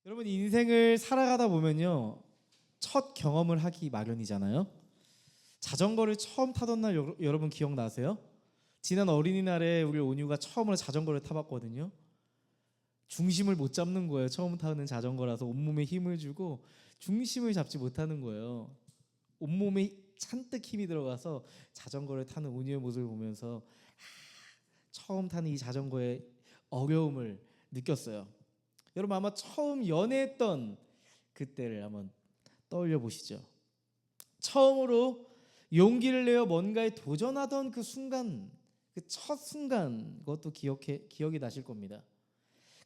여러분 인생을 살아가다 보면요 첫 경험을 하기 마련이잖아요. 자전거를 처음 타던 날 여러분 기억나세요? 지난 어린이날에 우리 온유가 처음으로 자전거를 타봤거든요. 중심을 못 잡는 거예요. 처음 타는 자전거라서 온몸에 힘을 주고 중심을 잡지 못하는 거예요. 온몸에 잔뜩 힘이 들어가서 자전거를 타는 온유의 모습을 보면서 처음 타는 이 자전거의 어려움을 느꼈어요. 여러분 아마 처음 연애했던 그때를 한번 떠올려 보시죠. 처음으로 용기를 내어 뭔가에 도전하던 그 순간, 그 첫 순간, 그것도 기억이 나실 겁니다.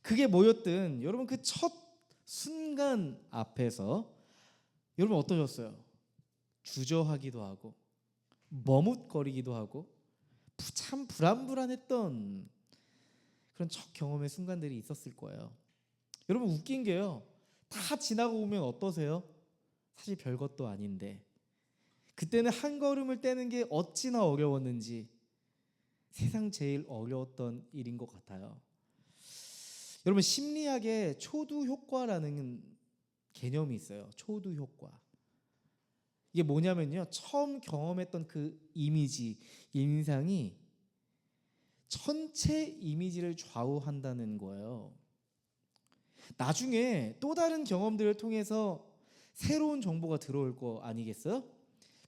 그게 뭐였든 여러분 그 첫 순간 앞에서 여러분 어떠셨어요? 주저하기도 하고 머뭇거리기도 하고 참 불안불안했던 그런 첫 경험의 순간들이 있었을 거예요. 여러분 웃긴 게요. 다 지나고 오면 어떠세요? 사실 별것도 아닌데 그때는 한 걸음을 떼는 게 어찌나 어려웠는지 세상 제일 어려웠던 일인 것 같아요. 여러분 심리학에 초두 효과라는 개념이 있어요. 초두 효과. 이게 뭐냐면요. 처음 경험했던 그 이미지, 인상이 전체 이미지를 좌우한다는 거예요. 나중에 또 다른 경험들을 통해서 새로운 정보가 들어올 거 아니겠어요?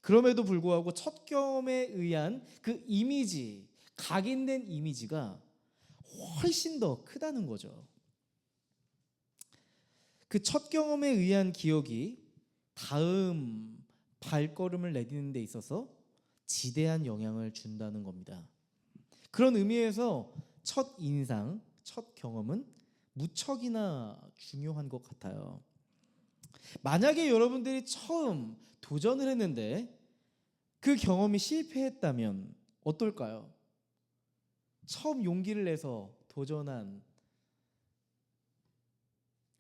그럼에도 불구하고 첫 경험에 의한 그 이미지, 각인된 이미지가 훨씬 더 크다는 거죠. 그 첫 경험에 의한 기억이 다음 발걸음을 내디는 데 있어서 지대한 영향을 준다는 겁니다. 그런 의미에서 첫 인상, 첫 경험은 무척이나 중요한 것 같아요. 만약에 여러분들이 처음 도전을 했는데 그 경험이 실패했다면 어떨까요? 처음 용기를 내서 도전한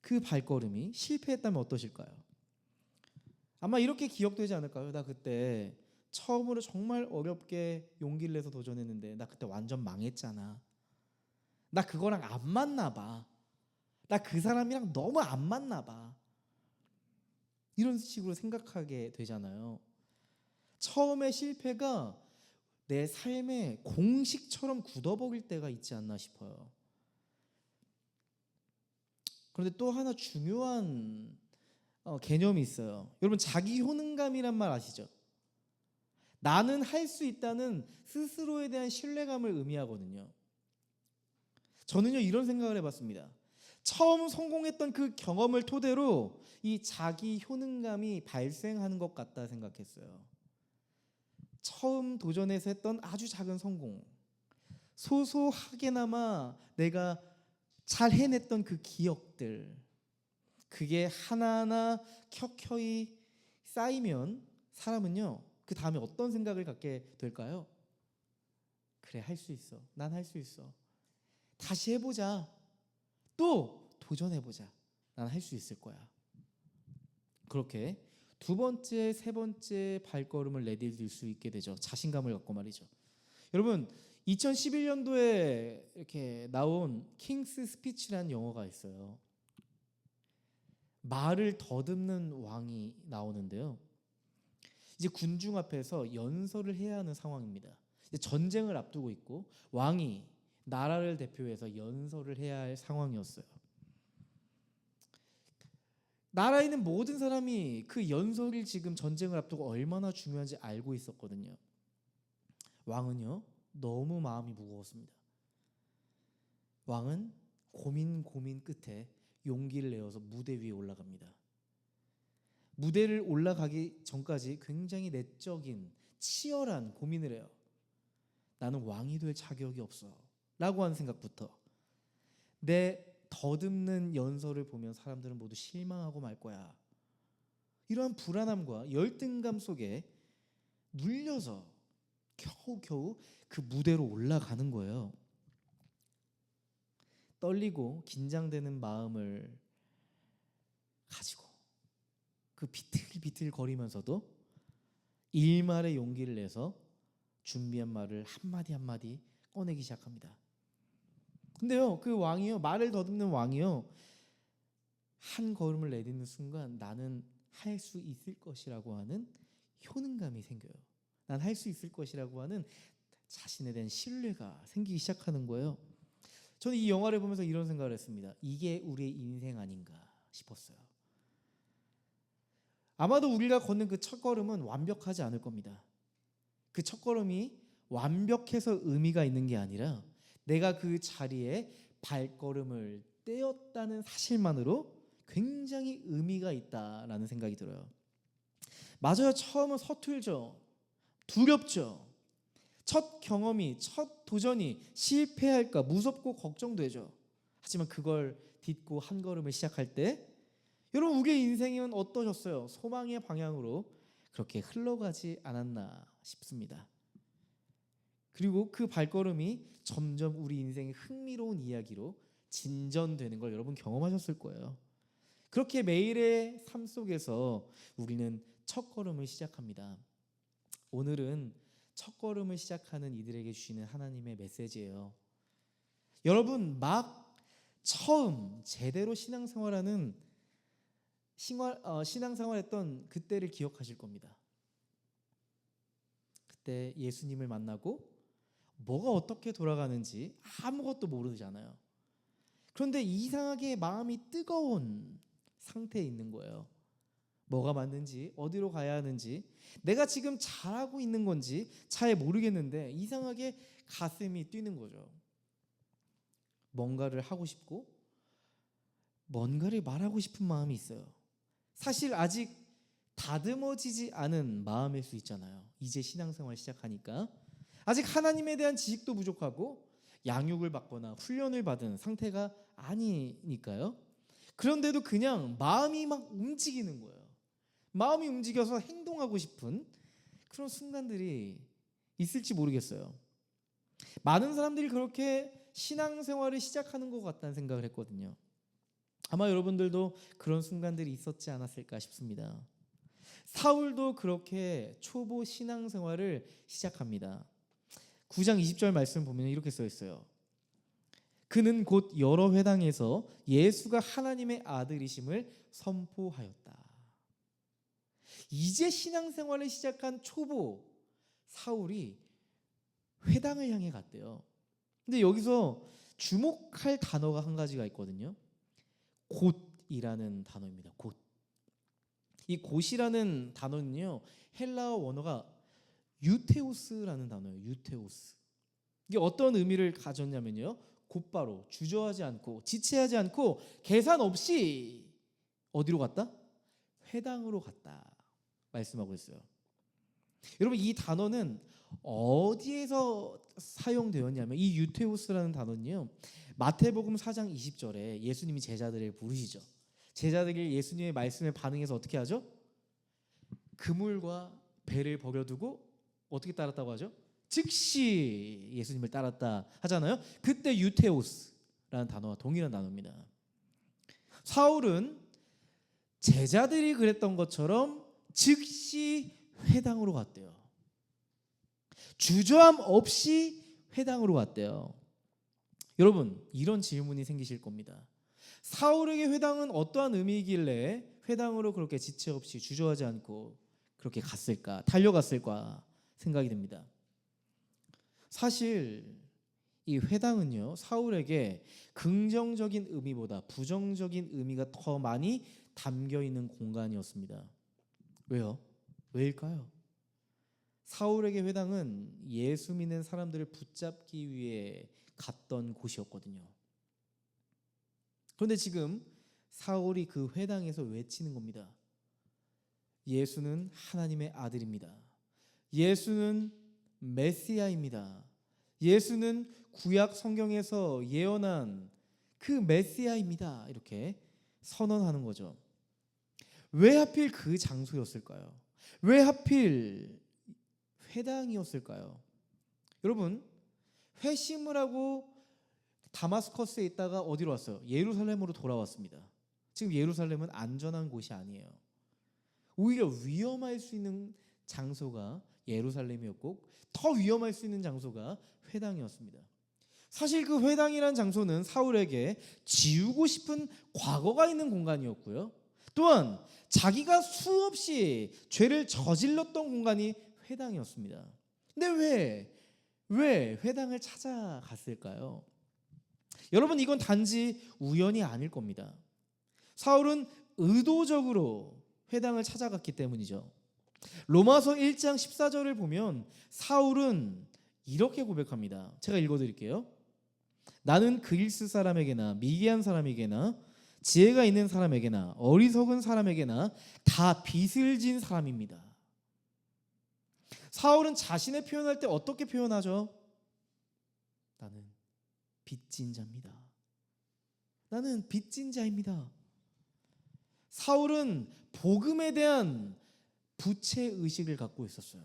그 발걸음이 실패했다면 어떠실까요? 아마 이렇게 기억되지 않을까요? 나 그때 처음으로 정말 어렵게 용기를 내서 도전했는데 나 그때 완전 망했잖아. 나 그거랑 안 맞나 봐. 나 그 사람이랑 너무 안 맞나 봐. 이런 식으로 생각하게 되잖아요. 처음의 실패가 내 삶의 공식처럼 굳어버릴 때가 있지 않나 싶어요. 그런데 또 하나 중요한 개념이 있어요. 여러분 자기 효능감이란 말 아시죠? 나는 할 수 있다는 스스로에 대한 신뢰감을 의미하거든요. 저는요 이런 생각을 해봤습니다. 처음 성공했던 그 경험을 토대로 이 자기 효능감이 발생하는 것 같다 생각했어요. 처음 도전해서 했던 아주 작은 성공, 소소하게나마 내가 잘 해냈던 그 기억들, 그게 하나하나 켜켜이 쌓이면 사람은요 그 다음에 어떤 생각을 갖게 될까요? 그래, 할 수 있어. 난 할 수 있어. 다시 해보자. 또 도전해보자. 난 할 수 있을 거야. 그렇게 두 번째, 세 번째 발걸음을 내디딜 수 있게 되죠. 자신감을 갖고 말이죠. 여러분 2011년도에 이렇게 나온 킹스 스피치라는 영화가 있어요. 말을 더듬는 왕이 나오는데요. 이제 군중 앞에서 연설을 해야 하는 상황입니다. 이제 전쟁을 앞두고 있고 왕이 나라를 대표해서 연설을 해야 할 상황이었어요. 나라에 있는 모든 사람이 그 연설이 지금 전쟁을 앞두고 얼마나 중요한지 알고 있었거든요. 왕은요 너무 마음이 무거웠습니다. 왕은 고민 끝에 용기를 내어서 무대 위에 올라갑니다. 무대를 올라가기 전까지 굉장히 내적인 치열한 고민을 해요. 나는 왕이 될 자격이 없어 라고 하는 생각부터, 내 더듬는 연설을 보면 사람들은 모두 실망하고 말 거야, 이러한 불안함과 열등감 속에 눌려서 겨우겨우 그 무대로 올라가는 거예요. 떨리고 긴장되는 마음을 가지고 그 비틀비틀 거리면서도 일말의 용기를 내서 준비한 말을 한마디 한마디 꺼내기 시작합니다. 근데요 그 왕이요, 말을 더듬는 왕이요, 한 걸음을 내딛는 순간 나는 할 수 있을 것이라고 하는 효능감이 생겨요. 난 할 수 있을 것이라고 하는 자신에 대한 신뢰가 생기기 시작하는 거예요. 저는 이 영화를 보면서 이런 생각을 했습니다. 이게 우리의 인생 아닌가 싶었어요. 아마도 우리가 걷는 그 첫걸음은 완벽하지 않을 겁니다. 그 첫걸음이 완벽해서 의미가 있는 게 아니라 내가 그 자리에 발걸음을 떼었다는 사실만으로 굉장히 의미가 있다라는 생각이 들어요. 맞아요. 처음은 서툴죠. 두렵죠. 첫 경험이, 첫 도전이 실패할까 무섭고 걱정되죠. 하지만 그걸 딛고 한 걸음을 시작할 때 여러분 우리의 인생은 어떠셨어요? 소망의 방향으로 그렇게 흘러가지 않았나 싶습니다. 그리고 그 발걸음이 점점 우리 인생의 흥미로운 이야기로 진전되는 걸 여러분 경험하셨을 거예요. 그렇게 매일의 삶 속에서 우리는 첫걸음을 시작합니다. 오늘은 첫걸음을 시작하는 이들에게 주시는 하나님의 메시지예요. 여러분 막 처음 제대로 신앙생활했던 그때를 기억하실 겁니다. 그때 예수님을 만나고 뭐가 어떻게 돌아가는지 아무것도 모르잖아요. 그런데 이상하게 마음이 뜨거운 상태에 있는 거예요. 뭐가 맞는지, 어디로 가야 하는지, 내가 지금 잘하고 있는 건지 잘 모르겠는데 이상하게 가슴이 뛰는 거죠. 뭔가를 하고 싶고 뭔가를 말하고 싶은 마음이 있어요. 사실 아직 다듬어지지 않은 마음일 수 있잖아요. 이제 신앙생활 시작하니까 아직 하나님에 대한 지식도 부족하고 양육을 받거나 훈련을 받은 상태가 아니니까요. 그런데도 그냥 마음이 막 움직이는 거예요. 마음이 움직여서 행동하고 싶은 그런 순간들이 있을지 모르겠어요. 많은 사람들이 그렇게 신앙생활을 시작하는 것 같다는 생각을 했거든요. 아마 여러분들도 그런 순간들이 있었지 않았을까 싶습니다. 사울도 그렇게 초보 신앙생활을 시작합니다. 9장 20절 말씀 보면 이렇게 써 있어요. 그는 곧 여러 회당에서 예수가 하나님의 아들이심을 선포하였다. 이제 신앙생활을 시작한 초보 사울이 회당을 향해 갔대요. 근데 여기서 주목할 단어가 한 가지가 있거든요. 곧이라는 단어입니다. 곧. 이 곧이라는 단어는요, 헬라어 원어가 유테오스라는 단어예요. 유테오스. 이게 어떤 의미를 가졌냐면요, 곧바로 주저하지 않고 지체하지 않고 계산 없이 어디로 갔다? 회당으로 갔다 말씀하고 있어요. 여러분 이 단어는 어디에서 사용되었냐면 이 유테오스라는 단어는요, 마태복음 4장 20절에 예수님이 제자들을 부르시죠. 제자들이 예수님의 말씀에 반응해서 어떻게 하죠? 그물과 배를 버려두고 어떻게 따랐다고 하죠? 즉시 예수님을 따랐다 하잖아요. 그때 유테오스라는 단어와 동일한 단어입니다. 사울은 제자들이 그랬던 것처럼 즉시 회당으로 갔대요. 주저함 없이 회당으로 갔대요. 여러분 이런 질문이 생기실 겁니다. 사울에게 회당은 어떠한 의미이길래 회당으로 그렇게 지체 없이 주저하지 않고 그렇게 갔을까, 달려갔을까 생각이 듭니다. 사실 이 회당은요, 사울에게 긍정적인 의미보다 부정적인 의미가 더 많이 담겨 있는 공간이었습니다. 왜요? 왜일까요? 사울에게 회당은 예수 믿는 사람들을 붙잡기 위해 갔던 곳이었거든요. 그런데 지금 사울이 그 회당에서 외치는 겁니다. 예수는 하나님의 아들입니다. 예수는 메시아입니다. 예수는 구약 성경에서 예언한 그 메시아입니다. 이렇게 선언하는 거죠. 왜 하필 그 장소였을까요? 왜 하필 회당이었을까요? 여러분 회심을 하고 다마스커스에 있다가 어디로 왔어요? 예루살렘으로 돌아왔습니다. 지금 예루살렘은 안전한 곳이 아니에요. 오히려 위험할 수 있는 장소가 예루살렘이었고 더 위험할 수 있는 장소가 회당이었습니다. 사실 그 회당이란 장소는 사울에게 지우고 싶은 과거가 있는 공간이었고요. 또한 자기가 수없이 죄를 저질렀던 공간이 회당이었습니다. 근데 왜 회당을 찾아갔을까요? 여러분, 이건 단지 우연이 아닐 겁니다. 사울은 의도적으로 회당을 찾아갔기 때문이죠. 로마서 1장 14절을 보면 사울은 이렇게 고백합니다. 제가 읽어드릴게요. 나는 그리스 사람에게나 미개한 사람에게나 지혜가 있는 사람에게나 어리석은 사람에게나 다 빚을 진 사람입니다. 사울은 자신을 표현할 때 어떻게 표현하죠? 나는 빚진 자입니다. 나는 빚진 자입니다. 사울은 복음에 대한 부채의식을 갖고 있었어요.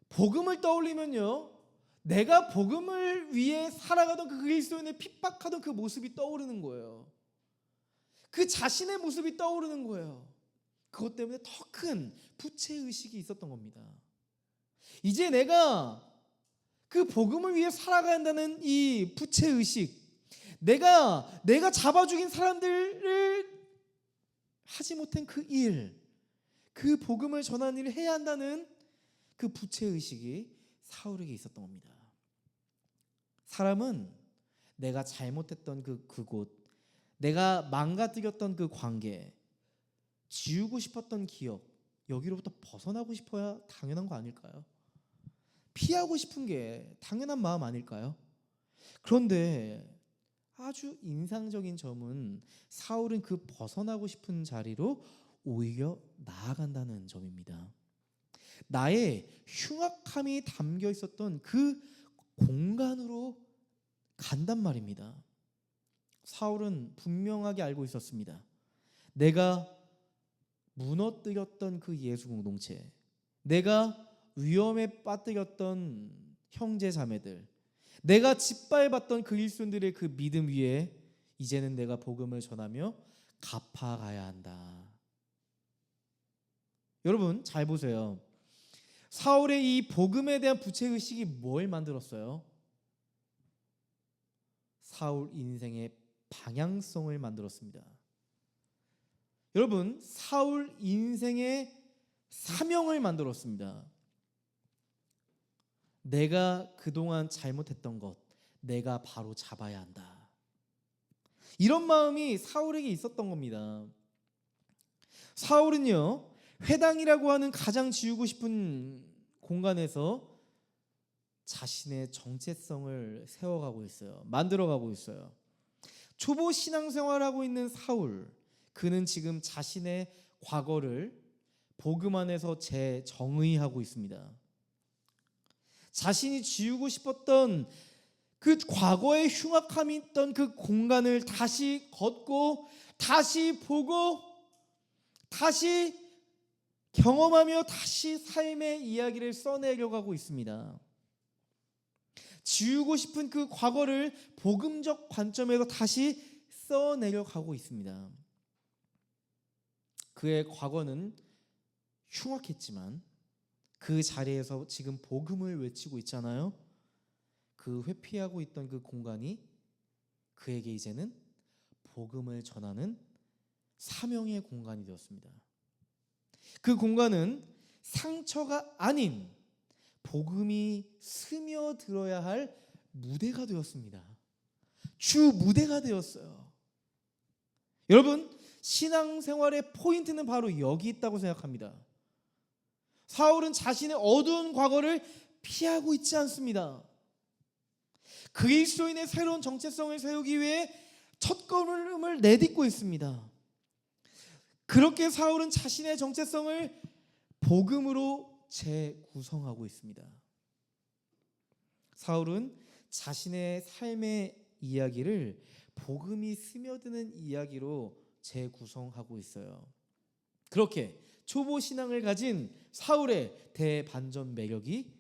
복음을 떠올리면요, 내가 복음을 위해 살아가던 그 그리스도인을 핍박하던 그 모습이 떠오르는 거예요. 그 자신의 모습이 떠오르는 거예요. 그것 때문에 더 큰 부채의식이 있었던 겁니다. 이제 내가 그 복음을 위해 살아가야 한다는 이 부채의식, 내가 잡아 죽인 사람들을 하지 못한 그 일, 그 복음을 전하는 일을 해야 한다는 그 부채의식이 사울에게 있었던 겁니다. 사람은 내가 잘못했던 그곳, 내가 망가뜨렸던 그 관계, 지우고 싶었던 기억, 여기로부터 벗어나고 싶어야 당연한 거 아닐까요? 피하고 싶은 게 당연한 마음 아닐까요? 그런데 아주 인상적인 점은 사울은 그 벗어나고 싶은 자리로 오히려 나아간다는 점입니다. 나의 흉악함이 담겨 있었던 그 공간으로 간단 말입니다. 사울은 분명하게 알고 있었습니다. 내가 무너뜨렸던 그 예수 공동체, 내가 위험에 빠뜨렸던 형제 자매들, 내가 짓밟았던 그리스도인들의 그 믿음 위에 이제는 내가 복음을 전하며 갚아가야 한다. 여러분 잘 보세요. 사울의 이 복음에 대한 부채의식이 뭘 만들었어요? 사울 인생의 방향성을 만들었습니다. 여러분, 사울 인생의 사명을 만들었습니다. 내가 그동안 잘못했던 것, 내가 바로 잡아야 한다. 이런 마음이 사울에게 있었던 겁니다. 사울은요, 회당이라고 하는 가장 지우고 싶은 공간에서 자신의 정체성을 세워가고 있어요. 만들어가고 있어요. 초보 신앙생활하고 있는 사울, 그는 지금 자신의 과거를 복음 안에서 재정의하고 있습니다. 자신이 지우고 싶었던 그 과거의 흉악함이 있던 그 공간을 다시 걷고 다시 보고 다시 경험하며 다시 삶의 이야기를 써내려가고 있습니다. 지우고 싶은 그 과거를 복음적 관점에서 다시 써내려가고 있습니다. 그의 과거는 흉악했지만 그 자리에서 지금 복음을 외치고 있잖아요. 그 회피하고 있던 그 공간이 그에게 이제는 복음을 전하는 사명의 공간이 되었습니다. 그 공간은 상처가 아닌 복음이 스며들어야 할 무대가 되었습니다. 주 무대가 되었어요. 여러분, 신앙생활의 포인트는 바로 여기 있다고 생각합니다. 사울은 자신의 어두운 과거를 피하고 있지 않습니다. 그리스도인의 새로운 정체성을 세우기 위해 첫걸음을 내딛고 있습니다. 그렇게 사울은 자신의 정체성을 복음으로 재구성하고 있습니다. 사울은 자신의 삶의 이야기를 복음이 스며드는 이야기로 재구성하고 있어요. 그렇게 초보 신앙을 가진 사울의 대반전 매력이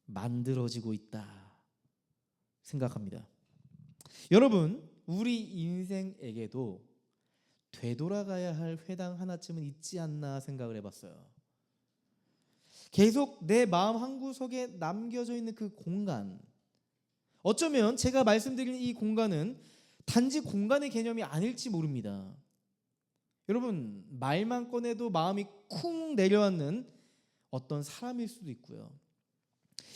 만들어지고 있다 생각합니다. 여러분, 우리 인생에게도 되돌아가야 할 회당 하나쯤은 있지 않나 생각을 해봤어요. 계속 내 마음 한구석에 남겨져 있는 그 공간, 어쩌면 제가 말씀드린 이 공간은 단지 공간의 개념이 아닐지 모릅니다. 여러분, 말만 꺼내도 마음이 쿵 내려앉는 어떤 사람일 수도 있고요.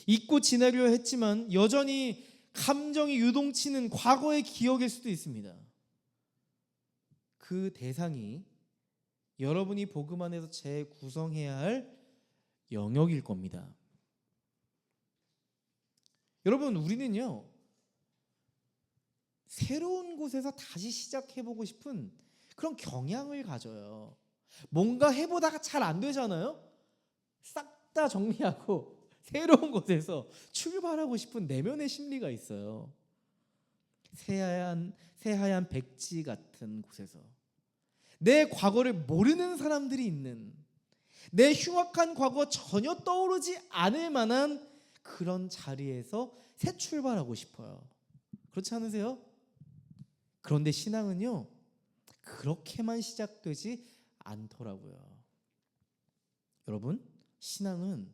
잊고 지내려 했지만 여전히 감정이 유동치는 과거의 기억일 수도 있습니다. 그 대상이 여러분이 복음 안에서 재구성해야 할 영역일 겁니다. 여러분, 우리는요, 새로운 곳에서 다시 시작해보고 싶은 그런 경향을 가져요. 뭔가 해보다가 잘 안 되잖아요. 싹 다 정리하고 새로운 곳에서 출발하고 싶은 내면의 심리가 있어요. 새하얀 백지 같은 곳에서 내 과거를 모르는 사람들이 있는, 내 흉악한 과거 전혀 떠오르지 않을 만한 그런 자리에서 새 출발하고 싶어요. 그렇지 않으세요? 그런데 신앙은요, 그렇게만 시작되지 않더라고요. 여러분, 신앙은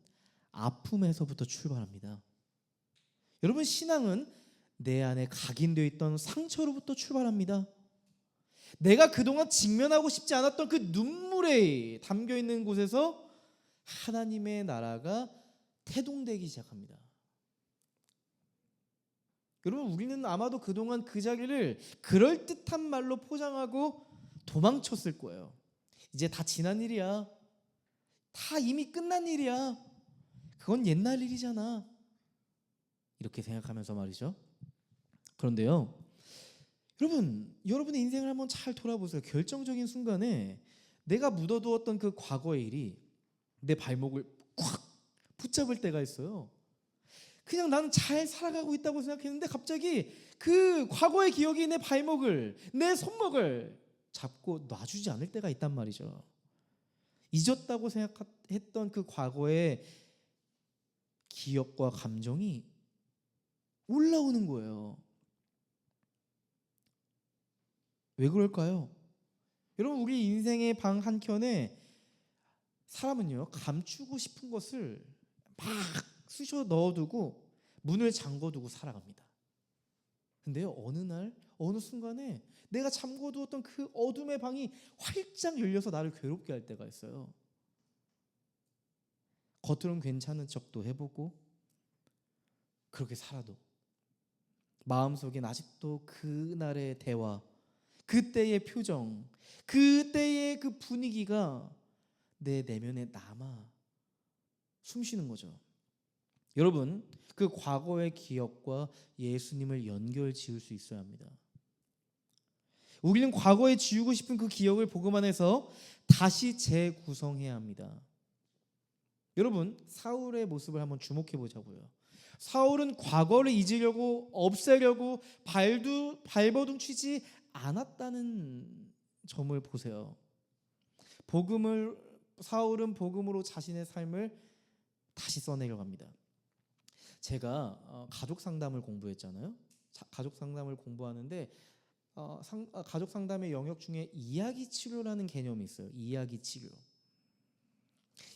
아픔에서부터 출발합니다. 여러분, 신앙은 내 안에 각인되어 있던 상처로부터 출발합니다. 내가 그동안 직면하고 싶지 않았던 그 눈물에 담겨있는 곳에서 하나님의 나라가 태동되기 시작합니다. 여러분, 우리는 아마도 그동안 그 자리를 그럴듯한 말로 포장하고 도망쳤을 거예요. 이제 다 지난 일이야. 다 이미 끝난 일이야. 그건 옛날 일이잖아. 이렇게 생각하면서 말이죠. 그런데요, 여러분의 인생을 한번 잘 돌아보세요. 결정적인 순간에 내가 묻어두었던 그 과거의 일이 내 발목을 콱 붙잡을 때가 있어요. 그냥 나는 잘 살아가고 있다고 생각했는데 갑자기 그 과거의 기억이 내 발목을, 내 손목을 잡고 놔주지 않을 때가 있단 말이죠. 잊었다고 생각했던 그 과거의 기억과 감정이 올라오는 거예요. 왜 그럴까요? 여러분, 우리 인생의 방 한켠에 사람은요, 감추고 싶은 것을 막 쑤셔 넣어두고 문을 잠궈두고 살아갑니다. 근데요, 어느 날 어느 순간에 내가 잠궈두었던 그 어둠의 방이 활짝 열려서 나를 괴롭게 할 때가 있어요. 겉으로는 괜찮은 척도 해보고 그렇게 살아도 마음속엔 아직도 그날의 대화, 그때의 표정, 그때의 그 분위기가 내 내면에 남아 숨쉬는 거죠. 여러분, 그 과거의 기억과 예수님을 연결 지을 수 있어야 합니다. 우리는 과거에 지우고 싶은 그 기억을 복음 안에서 다시 재구성해야 합니다. 여러분, 사울의 모습을 한번 주목해 보자고요. 사울은 과거를 잊으려고, 없애려고 발버둥 치지 않았다는 점을 보세요. 사울은 복음으로 자신의 삶을 다시 써내려고 합니다. 제가 가족 상담을 공부했잖아요. 가족 상담을 공부하는데 가족 상담의 영역 중에 이야기 치료라는 개념이 있어요. 이야기 치료.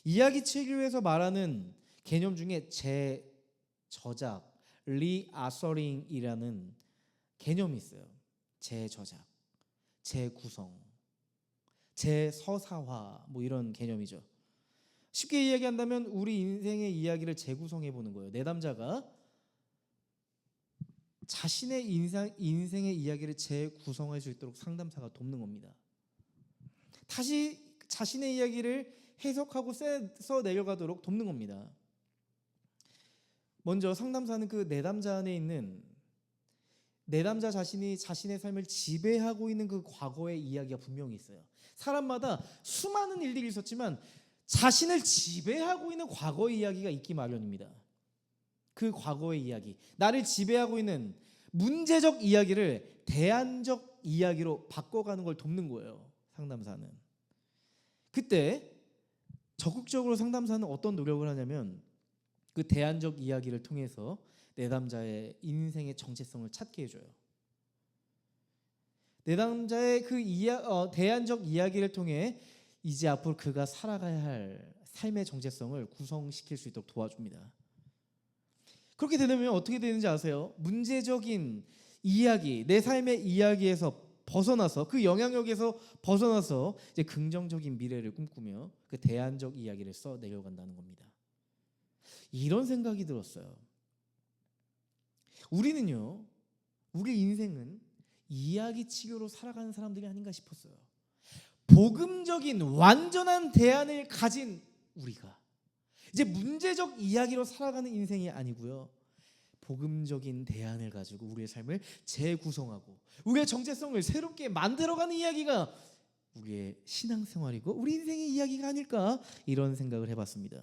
이야기 치료에서 말하는 개념 중에 재저작, 리아서링이라는 개념이 있어요. 재저작, 재구성, 재서사화, 뭐 이런 개념이죠. 쉽게 이야기한다면 우리 인생의 이야기를 재구성해 보는 거예요. 내담자가 자신의 인생의 이야기를 재구성할 수 있도록 상담사가 돕는 겁니다. 다시 자신의 이야기를 해석하고 써 내려가도록 돕는 겁니다. 먼저 상담사는 그 내담자 안에 있는 내담자 자신이 자신의 삶을 지배하고 있는 그 과거의 이야기가 분명히 있어요. 사람마다 수많은 일들이 있었지만 자신을 지배하고 있는 과거의 이야기가 있기 마련입니다. 그 과거의 이야기, 나를 지배하고 있는 문제적 이야기를 대안적 이야기로 바꿔가는 걸 돕는 거예요. 상담사는. 그때 적극적으로 상담사는 어떤 노력을 하냐면 그 대안적 이야기를 통해서 내담자의 인생의 정체성을 찾게 해줘요. 내담자의 그 대안적 이야기를 통해 이제 앞으로 그가 살아가야 할 삶의 정체성을 구성시킬 수 있도록 도와줍니다. 그렇게 되면 어떻게 되는지 아세요? 문제적인 이야기, 내 삶의 이야기에서 벗어나서 그 영향력에서 벗어나서 이제 긍정적인 미래를 꿈꾸며 그 대안적 이야기를 써 내려간다는 겁니다. 이런 생각이 들었어요. 우리는요, 우리 인생은 이야기치기로 살아가는 사람들이 아닌가 싶었어요. 복음적인 완전한 대안을 가진 우리가 이제 문제적 이야기로 살아가는 인생이 아니고요, 복음적인 대안을 가지고 우리의 삶을 재구성하고 우리의 정체성을 새롭게 만들어가는 이야기가 우리의 신앙생활이고 우리 인생의 이야기가 아닐까, 이런 생각을 해봤습니다.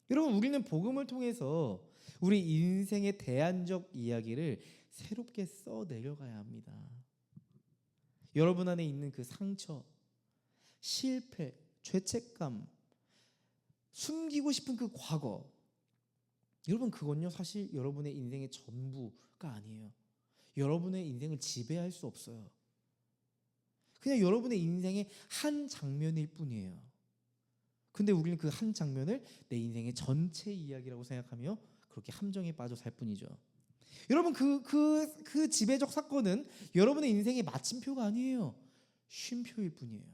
여러분, 우리는 복음을 통해서 우리 인생의 대안적 이야기를 새롭게 써내려가야 합니다. 여러분 안에 있는 그 상처, 실패, 죄책감, 숨기고 싶은 그 과거, 여러분 그건요 사실 여러분의 인생의 전부가 아니에요. 여러분의 인생을 지배할 수 없어요. 그냥 여러분의 인생의 한 장면일 뿐이에요. 근데 우리는 그 한 장면을 내 인생의 전체 이야기라고 생각하며 그렇게 함정에 빠져 살 뿐이죠. 여러분 그 지배적 사건은 여러분의 인생의 마침표가 아니에요. 쉼표일 뿐이에요.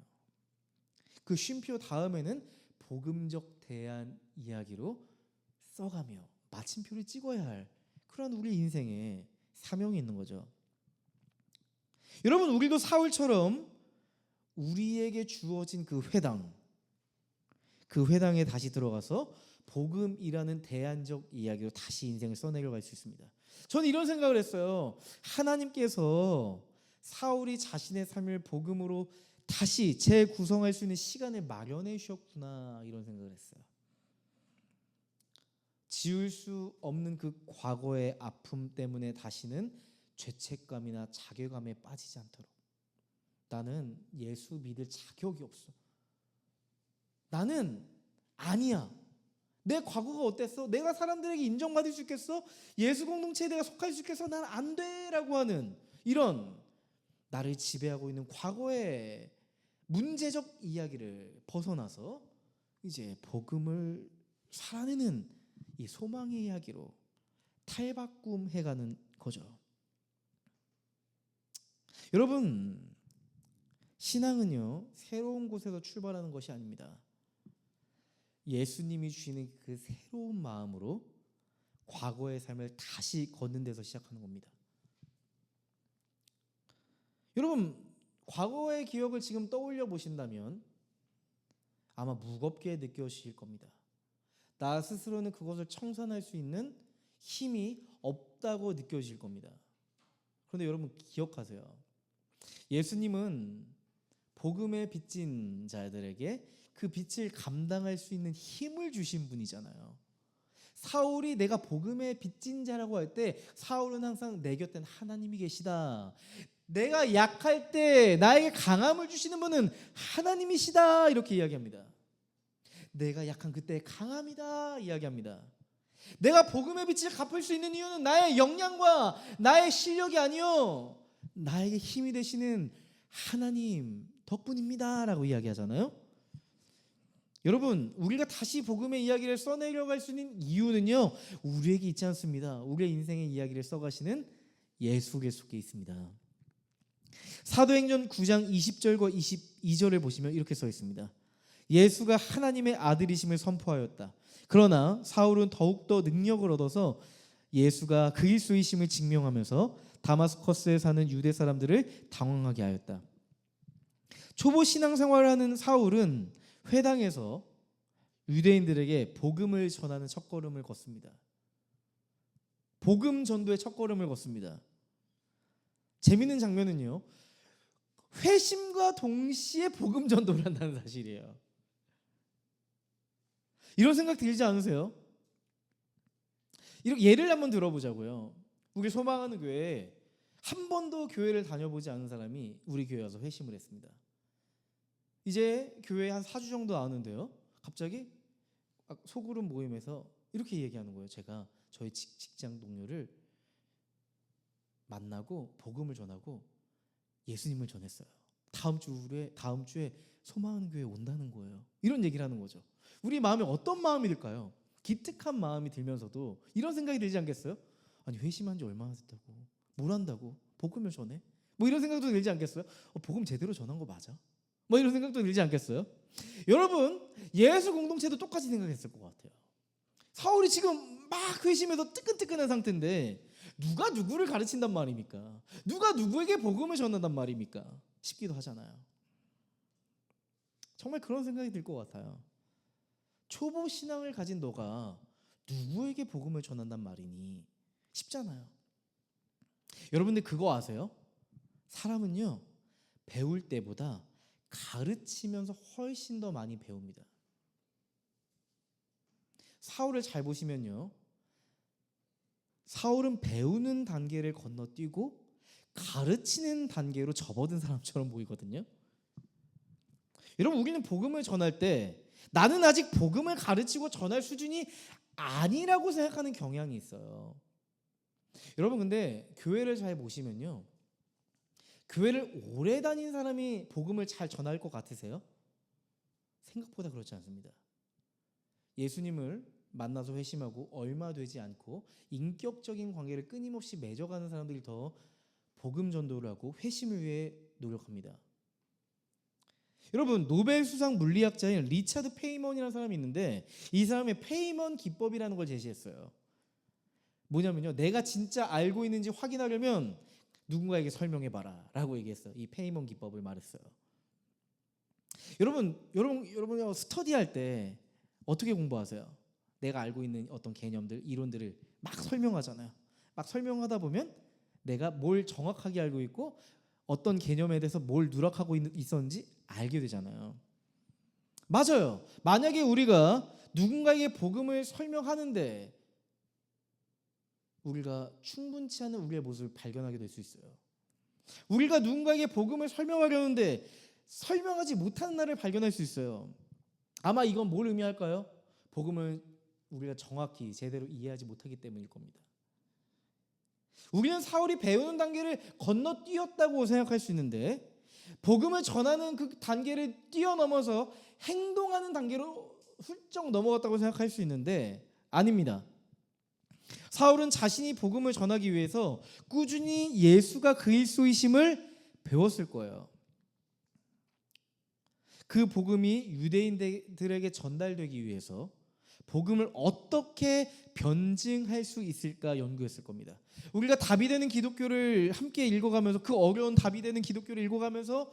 그 쉼표 다음에는 복음적 대안 이야기로 써가며 마침표를 찍어야 할 그런 우리 인생에 사명이 있는 거죠. 여러분, 우리도 사울처럼 우리에게 주어진 그 회당에 다시 들어가서 복음이라는 대안적 이야기로 다시 인생을 써내려갈 수 있습니다. 저는 이런 생각을 했어요. 하나님께서 사울이 자신의 삶을 복음으로 다시 재구성할 수 있는 시간을 마련해 주셨구나, 이런 생각을 했어요. 지울 수 없는 그 과거의 아픔 때문에 다시는 죄책감이나 자괴감에 빠지지 않도록, 나는 예수 믿을 자격이 없어, 나는 아니야, 내 과거가 어땠어? 내가 사람들에게 인정받을 수 있겠어? 예수 공동체에 내가 속할 수 있겠어? 난 안 돼 라고 하는 이런 나를 지배하고 있는 과거의 문제적 이야기를 벗어나서 이제 복음을 살아내는 이 소망의 이야기로 탈바꿈해가는 거죠. 여러분, 신앙은요 새로운 곳에서 출발하는 것이 아닙니다. 예수님이 주시는 그 새로운 마음으로 과거의 삶을 다시 걷는 데서 시작하는 겁니다. 여러분, 과거의 기억을 지금 떠올려 보신다면 아마 무겁게 느껴지실 겁니다. 나 스스로는 그것을 청산할 수 있는 힘이 없다고 느껴질 겁니다. 그런데 여러분 기억하세요. 예수님은 복음에 빚진 자들에게 그 빚을 감당할 수 있는 힘을 주신 분이잖아요. 사울이 내가 복음에 빚진 자라고 할 때 사울은 항상 내 곁엔 하나님이 계시다, 내가 약할 때 나에게 강함을 주시는 분은 하나님이시다, 이렇게 이야기합니다. 내가 약한 그때 강함이다 이야기합니다. 내가 복음의 빚을 갚을 수 있는 이유는 나의 역량과 나의 실력이 아니요, 나에게 힘이 되시는 하나님 덕분입니다 라고 이야기하잖아요. 여러분, 우리가 다시 복음의 이야기를 써내려갈 수 있는 이유는요 우리에게 있지 않습니다. 우리의 인생의 이야기를 써가시는 예수께 있습니다. 사도행전 9장 20절과 22절을 보시면 이렇게 써 있습니다. 예수가 하나님의 아들이심을 선포하였다. 그러나 사울은 더욱더 능력을 얻어서 예수가 그리스도이심을 증명하면서 다마스커스에 사는 유대 사람들을 당황하게 하였다. 초보 신앙생활을 하는 사울은 회당에서 유대인들에게 복음을 전하는 첫걸음을 걷습니다. 복음 전도의 첫걸음을 걷습니다. 재미있는 장면은요, 회심과 동시에 복음 전도를 한다는 사실이에요. 이런 생각 들지 않으세요? 이렇게 예를 한번 들어보자고요. 우리 소망하는 교회에 한 번도 교회를 다녀보지 않은 사람이 우리 교회에 와서 회심을 했습니다. 이제 교회에 한 4주 정도 나왔는데요, 갑자기 소그룹 모임에서 이렇게 얘기하는 거예요. 제가 저희 직장 동료를 만나고 복음을 전하고 예수님을 전했어요. 다음 주에 소망하는 교회 온다는 거예요. 이런 얘기를 하는 거죠. 우리 마음에 어떤 마음이 들까요? 기특한 마음이 들면서도 이런 생각이 들지 않겠어요? 아니 회심한 지 얼마나 됐다고, 뭘 한다고, 복음을 전해? 뭐 이런 생각도 들지 않겠어요? 복음 제대로 전한 거 맞아? 뭐 이런 생각도 들지 않겠어요? 여러분 예수 공동체도 똑같이 생각했을 것 같아요. 사울이 지금 막 회심해서 뜨끈뜨끈한 상태인데 누가 누구를 가르친단 말입니까? 누가 누구에게 복음을 전한단 말입니까? 싶기도 하잖아요. 정말 그런 생각이 들 것 같아요. 초보 신앙을 가진 너가 누구에게 복음을 전한단 말이니? 쉽잖아요. 여러분들 그거 아세요? 사람은요 배울 때보다 가르치면서 훨씬 더 많이 배웁니다. 사울을 잘 보시면요, 사울은 배우는 단계를 건너뛰고 가르치는 단계로 접어든 사람처럼 보이거든요. 여러분 우리는 복음을 전할 때 나는 아직 복음을 가르치고 전할 수준이 아니라고 생각하는 경향이 있어요. 여러분 근데 교회를 잘 보시면요, 교회를 오래 다닌 사람이 복음을 잘 전할 것 같으세요? 생각보다 그렇지 않습니다. 예수님을 만나서 회심하고 얼마 되지 않고 인격적인 관계를 끊임없이 맺어가는 사람들이 더 복음 전도를 하고 회심을 위해 노력합니다. 여러분 노벨 수상 물리학자인 리차드 페이먼이라는 사람이 있는데 이 사람의 페이먼 기법이라는 걸 제시했어요. 뭐냐면요, 내가 진짜 알고 있는지 확인하려면 누군가에게 설명해봐라 라고 얘기했어요. 이 페이먼 기법을 말했어요. 여러분 스터디할 때 어떻게 공부하세요? 내가 알고 있는 어떤 개념들, 이론들을 막 설명하잖아요. 막 설명하다 보면 내가 뭘 정확하게 알고 있고 어떤 개념에 대해서 뭘 누락하고 있었는지 알게 되잖아요. 맞아요. 만약에 우리가 누군가에게 복음을 설명하는데 우리가 충분치 않은 우리의 모습을 발견하게 될 수 있어요. 우리가 누군가에게 복음을 설명하려는데 설명하지 못하는 날을 발견할 수 있어요. 아마 이건 뭘 의미할까요? 복음을 우리가 정확히 제대로 이해하지 못하기 때문일 겁니다. 우리는 사울이 배우는 단계를 건너뛰었다고 생각할 수 있는데 복음을 전하는 그 단계를 뛰어넘어서 행동하는 단계로 훌쩍 넘어갔다고 생각할 수 있는데 아닙니다. 사울은 자신이 복음을 전하기 위해서 꾸준히 예수가 그리스도이심을 배웠을 거예요. 그 복음이 유대인들에게 전달되기 위해서 복음을 어떻게 변증할 수 있을까 연구했을 겁니다. 우리가 답이 되는 기독교를 함께 읽어가면서 그 어려운 답이 되는 기독교를 읽어가면서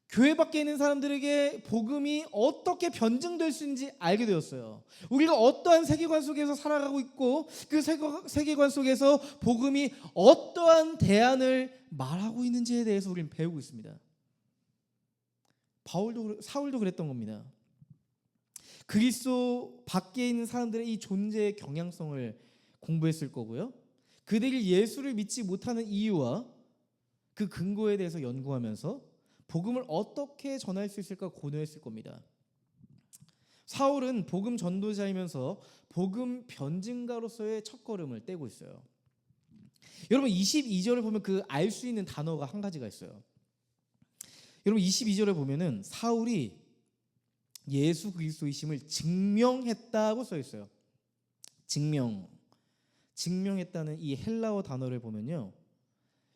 교회 밖에 있는 사람들에게 복음이 어떻게 변증될 수 있는지 알게 되었어요. 우리가 어떠한 세계관 속에서 살아가고 있고 그 세계관 속에서 복음이 어떠한 대안을 말하고 있는지에 대해서 우리는 배우고 있습니다. 사울도 그랬던 겁니다. 그리스도 밖에 있는 사람들의 이 존재의 경향성을 공부했을 거고요. 그들이 예수를 믿지 못하는 이유와 그 근거에 대해서 연구하면서 복음을 어떻게 전할 수 있을까 고뇌했을 겁니다. 사울은 복음 전도자이면서 복음 변증가로서의 첫걸음을 떼고 있어요. 여러분 22절을 보면 그 알 수 있는 단어가 한 가지가 있어요. 여러분 22절에 보면은 사울이 예수 그리스도이심을 증명했다고 써 있어요. 증명했다는 이 헬라어 단어를 보면요,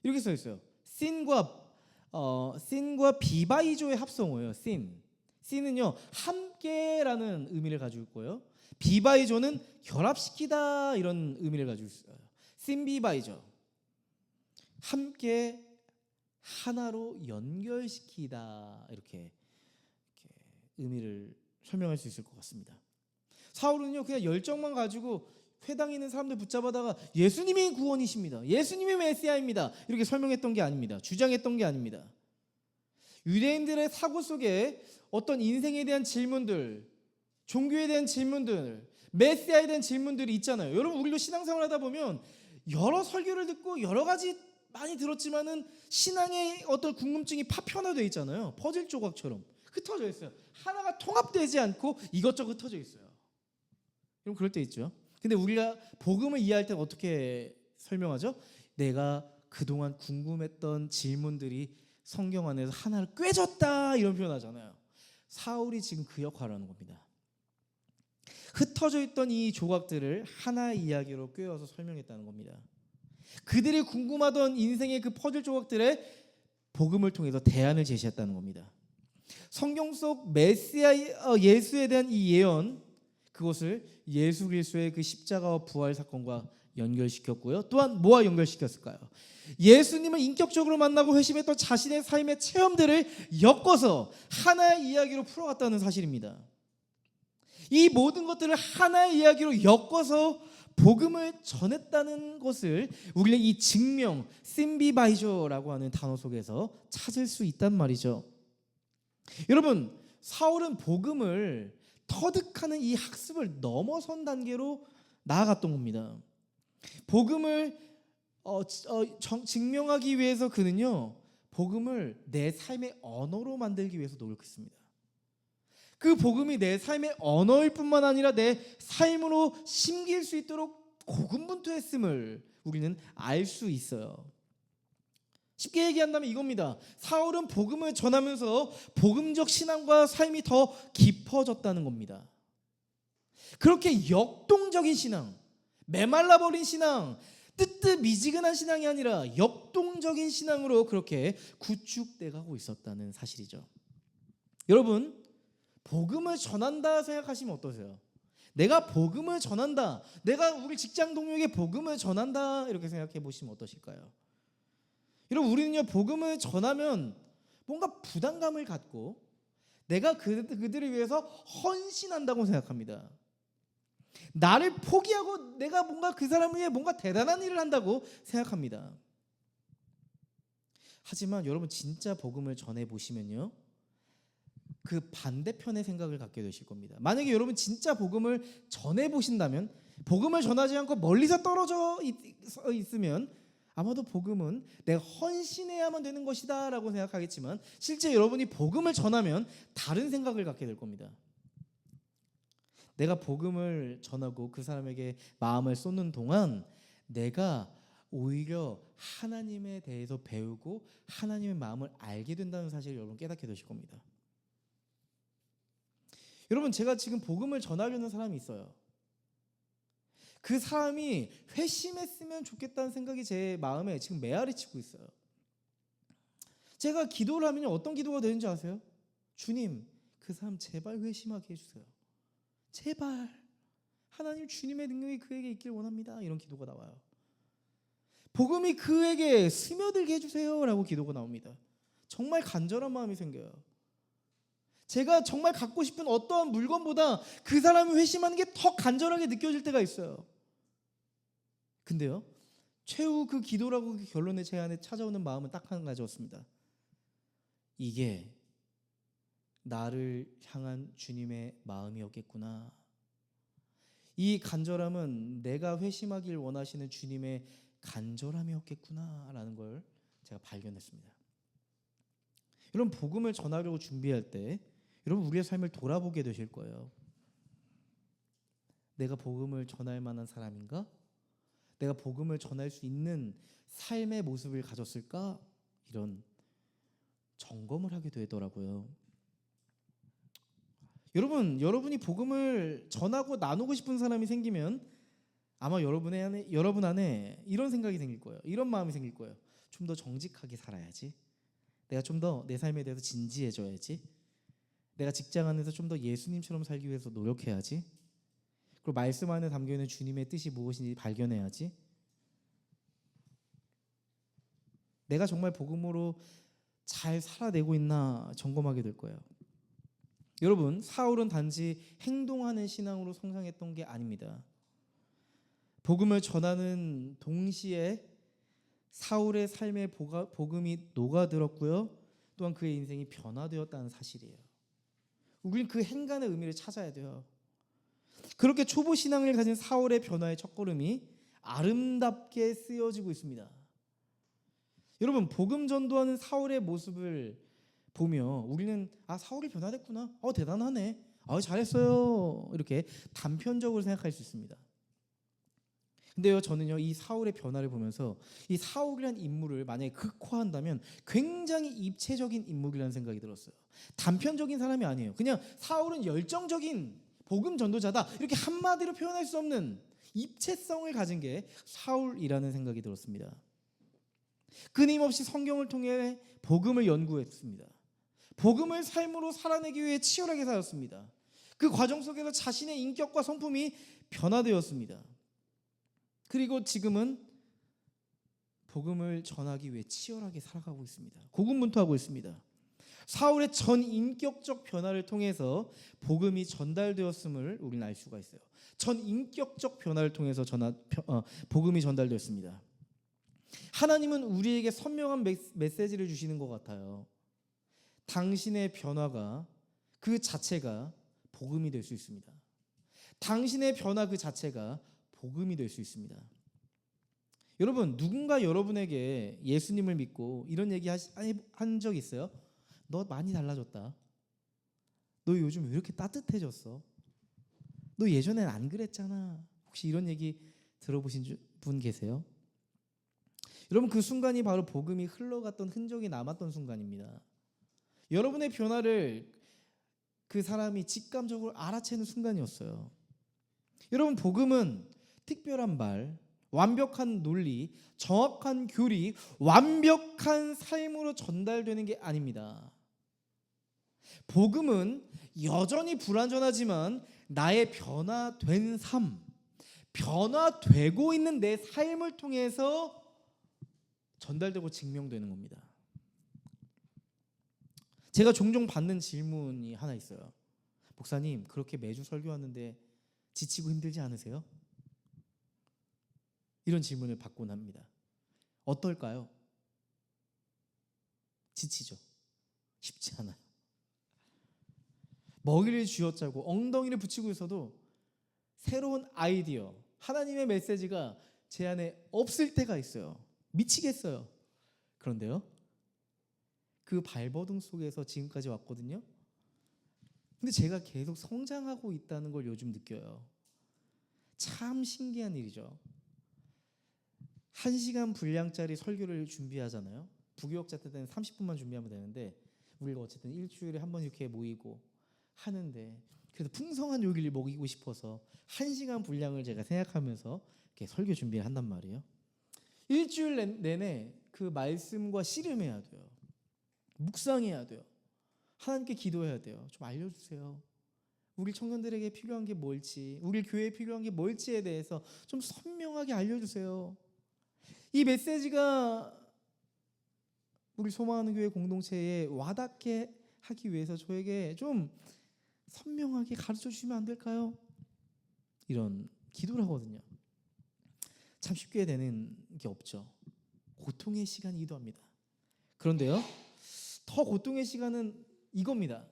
이렇게 써 있어요. 신과 비바이조의 합성어예요. 신은요 함께라는 의미를 가지고 있고요, 비바이조는 결합시키다 이런 의미를 가지고 있어요. 신비바이조, 함께 하나로 연결시키다 이렇게 의미를 설명할 수 있을 것 같습니다. 사울은요 그냥 열정만 가지고 회당에 있는 사람들 붙잡아다가 예수님이 구원이십니다, 예수님이 메시아입니다 이렇게 설명했던 게 아닙니다. 주장했던 게 아닙니다. 유대인들의 사고 속에 어떤 인생에 대한 질문들, 종교에 대한 질문들, 메시아에 대한 질문들이 있잖아요. 여러분 우리도 신앙생활 하다 보면 여러 설교를 듣고 여러 가지 많이 들었지만은 신앙의 어떤 궁금증이 파편화되어 있잖아요. 퍼즐 조각처럼 흩어져 있어요. 하나가 통합되지 않고 이것저것 흩어져 있어요. 여러분 그럴 때 있죠. 근데 우리가 복음을 이해할 때 어떻게 설명하죠? 내가 그동안 궁금했던 질문들이 성경 안에서 하나를 꿰졌다 이런 표현하잖아요. 사울이 지금 그 역할을 하는 겁니다. 흩어져 있던 이 조각들을 하나의 이야기로 꿰어서 설명했다는 겁니다. 그들이 궁금하던 인생의 그 퍼즐 조각들에 복음을 통해서 대안을 제시했다는 겁니다. 성경 속 메시아 예수에 대한 이 예언, 그것을 예수 그리스도의 그 십자가와 부활 사건과 연결시켰고요. 또한 뭐와 연결시켰을까요? 예수님을 인격적으로 만나고 회심했던 자신의 삶의 체험들을 엮어서 하나의 이야기로 풀어갔다는 사실입니다. 이 모든 것들을 하나의 이야기로 엮어서 복음을 전했다는 것을 우리는 이 증명, 심비바이저라고 하는 단어 속에서 찾을 수 있단 말이죠. 여러분, 사울은 복음을 터득하는 이 학습을 넘어선 단계로 나아갔던 겁니다. 복음을 증명하기 위해서 그는요, 복음을 내 삶의 언어로 만들기 위해서 노력했습니다. 그 복음이 내 삶의 언어일 뿐만 아니라 내 삶으로 심길 수 있도록 고군분투했음을 우리는 알 수 있어요. 쉽게 얘기한다면 이겁니다. 사울은 복음을 전하면서 복음적 신앙과 삶이 더 깊어졌다는 겁니다. 그렇게 역동적인 신앙, 메말라버린 신앙, 뜨뜻미지근한 신앙이 아니라 역동적인 신앙으로 그렇게 구축돼 가고 있었다는 사실이죠. 여러분, 복음을 전한다 생각하시면 어떠세요? 내가 복음을 전한다, 내가 우리 직장 동료에게 복음을 전한다, 이렇게 생각해 보시면 어떠실까요? 여러분, 우리는요, 복음을 전하면 뭔가 부담감을 갖고 내가 그들을 위해서 헌신한다고 생각합니다. 나를 포기하고 내가 뭔가 그 사람을 위해 뭔가 대단한 일을 한다고 생각합니다. 하지만 여러분, 진짜 복음을 전해 보시면요, 그 반대편의 생각을 갖게 되실 겁니다. 만약에 여러분 진짜 복음을 전해 보신다면, 복음을 전하지 않고 멀리서 떨어져 있으면 아마도 복음은 내가 헌신해야만 되는 것이다 라고 생각하겠지만, 실제 여러분이 복음을 전하면 다른 생각을 갖게 될 겁니다. 내가 복음을 전하고 그 사람에게 마음을 쏟는 동안 내가 오히려 하나님에 대해서 배우고 하나님의 마음을 알게 된다는 사실을 여러분 깨닫게 되실 겁니다. 여러분, 제가 지금 복음을 전하려는 사람이 있어요. 그 사람이 회심했으면 좋겠다는 생각이 제 마음에 지금 메아리 치고 있어요. 제가 기도를 하면 어떤 기도가 되는지 아세요? 주님, 그 사람 제발 회심하게 해주세요. 제발, 하나님, 주님의 능력이 그에게 있길 원합니다. 이런 기도가 나와요. 복음이 그에게 스며들게 해주세요 라고 기도가 나옵니다. 정말 간절한 마음이 생겨요. 제가 정말 갖고 싶은 어떠한 물건보다 그 사람이 회심하는 게 더 간절하게 느껴질 때가 있어요. 근데요, 최후 그 기도라고 그 결론에 제 안에 찾아오는 마음은 딱 한 가지였습니다. 이게 나를 향한 주님의 마음이었겠구나. 이 간절함은 내가 회심하길 원하시는 주님의 간절함이었겠구나라는 걸 제가 발견했습니다. 여러분, 복음을 전하려고 준비할 때 여러분, 우리의 삶을 돌아보게 되실 거예요. 내가 복음을 전할 만한 사람인가? 내가 복음을 전할 수 있는 삶의 모습을 가졌을까? 이런 점검을 하게 되더라고요. 여러분이 복음을 전하고 나누고 싶은 사람이 생기면 아마 여러분 안에 이런 생각이 생길 거예요. 이런 마음이 생길 거예요. 좀 더 정직하게 살아야지. 내가 좀 더 내 삶에 대해서 진지해져야지. 내가 직장 안에서 좀 더 예수님처럼 살기 위해서 노력해야지. 그리고 말씀 안에 담겨있는 주님의 뜻이 무엇인지 발견해야지. 내가 정말 복음으로 잘 살아내고 있나 점검하게 될 거예요. 여러분, 사울은 단지 행동하는 신앙으로 성장했던 게 아닙니다. 복음을 전하는 동시에 사울의 삶에 복음이 녹아들었고요, 또한 그의 인생이 변화되었다는 사실이에요. 우리는 그 행간의 의미를 찾아야 돼요. 그렇게 초보 신앙을 가진 사울의 변화의 첫걸음이 아름답게 쓰여지고 있습니다. 여러분, 복음 전도하는 사울의 모습을 보며 우리는 사울이 변화됐구나, 대단하네, 잘했어요, 이렇게 단편적으로 생각할 수 있습니다. 근데요, 저는요 이 사울의 변화를 보면서 이 사울이란 인물을 만약에 극화한다면 굉장히 입체적인 인물이라는 생각이 들었어요. 단편적인 사람이 아니에요. 그냥 사울은 열정적인 복음 전도자다, 이렇게 한마디로 표현할 수 없는 입체성을 가진 게 사울이라는 생각이 들었습니다. 끊임없이 성경을 통해 복음을 연구했습니다. 복음을 삶으로 살아내기 위해 치열하게 살았습니다. 그 과정 속에서 자신의 인격과 성품이 변화되었습니다. 그리고 지금은 복음을 전하기 위해 치열하게 살아가고 있습니다. 고군분투하고 있습니다. 사울의 전 인격적 변화를 통해서 복음이 전달되었음을 우리는 알 수가 있어요. 전 인격적 변화를 통해서 복음이 전달되었습니다. 하나님은 우리에게 선명한 메시지를 주시는 것 같아요. 당신의 변화가 그 자체가 복음이 될 수 있습니다. 당신의 변화 그 자체가 복음이 될 수 있습니다. 여러분, 누군가 여러분에게 예수님을 믿고 이런 얘기 한 적 있어요? 너 많이 달라졌다. 너 요즘 왜 이렇게 따뜻해졌어? 너 예전엔 안 그랬잖아. 혹시 이런 얘기 들어보신 분 계세요? 여러분, 그 순간이 바로 복음이 흘러갔던 흔적이 남았던 순간입니다. 여러분의 변화를 그 사람이 직감적으로 알아채는 순간이었어요. 여러분, 복음은 특별한 말, 완벽한 논리, 정확한 교리, 완벽한 삶으로 전달되는 게 아닙니다. 복음은 여전히 불완전하지만 나의 변화된 삶, 변화되고 있는 내 삶을 통해서 전달되고 증명되는 겁니다. 제가 종종 받는 질문이 하나 있어요. 목사님, 그렇게 매주 설교하는데 지치고 힘들지 않으세요? 이런 질문을 받곤 합니다. 어떨까요? 지치죠. 쉽지 않아요. 먹이를 쥐어짜고 엉덩이를 붙이고 있어도 새로운 아이디어, 하나님의 메시지가 제 안에 없을 때가 있어요. 미치겠어요. 그런데요, 그 발버둥 속에서 지금까지 왔거든요. 근데 제가 계속 성장하고 있다는 걸 요즘 느껴요. 참 신기한 일이죠. 1시간 분량짜리 설교를 준비하잖아요. 부교역자 때는 30분만 준비하면 되는데 우리가 어쨌든 일주일에 한 번 이렇게 모이고 하는데, 그래도 풍성한 요기를 먹이고 싶어서 1시간 분량을 제가 생각하면서 이렇게 설교 준비를 한단 말이에요. 일주일 내내 그 말씀과 씨름해야 돼요. 묵상해야 돼요. 하나님께 기도해야 돼요. 좀 알려주세요. 우리 청년들에게 필요한 게 뭘지, 우리 교회에 필요한 게 뭘지에 대해서 좀 선명하게 알려주세요. 이 메시지가 우리 소망하는 교회 공동체에 와닿게 하기 위해서 저에게 좀 선명하게 가르쳐 주시면 안 될까요? 이런 기도를 하거든요. 참 쉽게 되는 게 없죠. 고통의 시간이기도 합니다. 그런데요, 더 고통의 시간은 이겁니다.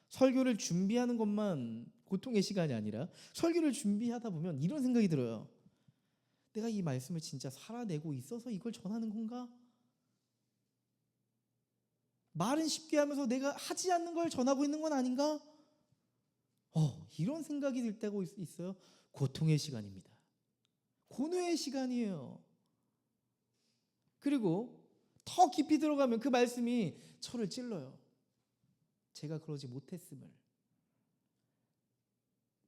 설교를 준비하는 것만 고통의 시간이 아니라 설교를 준비하다 보면 이런 생각이 들어요. 내가 이 말씀을 진짜 살아내고 있어서 이걸 전하는 건가? 말은 쉽게 하면서 내가 하지 않는 걸 전하고 있는 건 아닌가? 이런 생각이 들 때가 있어요. 고통의 시간입니다. 고뇌의 시간이에요. 그리고 더 깊이 들어가면 그 말씀이 저를 찔러요. 제가 그러지 못했음을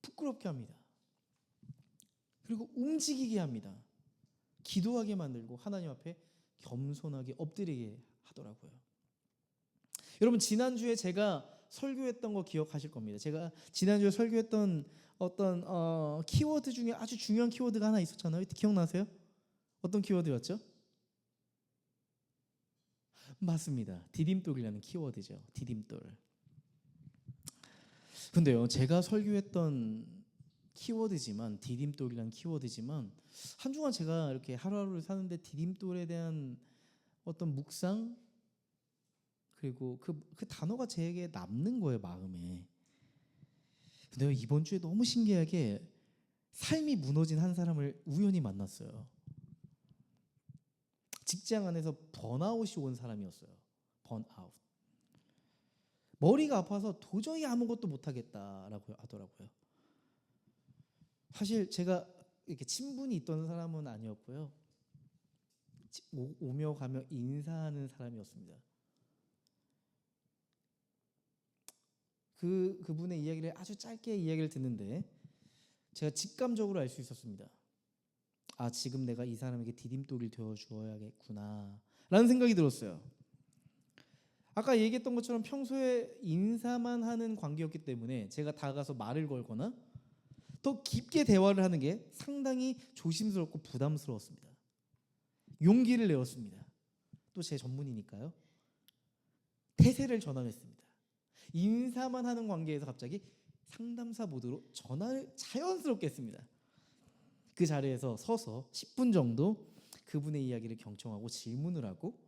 부끄럽게 합니다. 그리고 움직이게 합니다. 기도하게 만들고 하나님 앞에 겸손하게 엎드리게 하더라고요. 여러분, 지난주에 제가 설교했던 거 기억하실 겁니다. 제가 지난주에 설교했던 어떤 키워드 중에 아주 중요한 키워드가 하나 있었잖아요. 기억나세요? 어떤 키워드였죠? 맞습니다. 디딤돌이라는 키워드죠. 디딤돌. 근데요, 제가 설교했던 키워드지만, 디딤돌이라는 키워드지만, 한 주간 제가 이렇게 하루하루를 사는데 디딤돌에 대한 어떤 묵상, 그리고 그 단어가 제게 남는 거예요, 마음에. 근데요, 이번 주에 너무 신기하게 삶이 무너진 한 사람을 우연히 만났어요. 직장 안에서 번아웃이 온 사람이었어요. 번아웃. 머리가 아파서 도저히 아무것도 못하겠다라고 하더라고요. 사실 제가 이렇게 친분이 있던 사람은 아니었고요. 오며 가며 인사하는 사람이었습니다. 그분의 이야기를 아주 짧게 이야기를 듣는데 제가 직감적으로 알 수 있었습니다. 아, 지금 내가 이 사람에게 디딤돌이 되어 주어야겠구나 라는 생각이 들었어요. 아까 얘기했던 것처럼 평소에 인사만 하는 관계였기 때문에 제가 다가가서 말을 걸거나 더 깊게 대화를 하는 게 상당히 조심스럽고 부담스러웠습니다. 용기를 내었습니다. 또 제 전문이니까요. 태세를 전환했습니다. 인사만 하는 관계에서 갑자기 상담사 모드로 전환을 자연스럽게 했습니다. 그 자리에서 서서 10분 정도 그분의 이야기를 경청하고 질문을 하고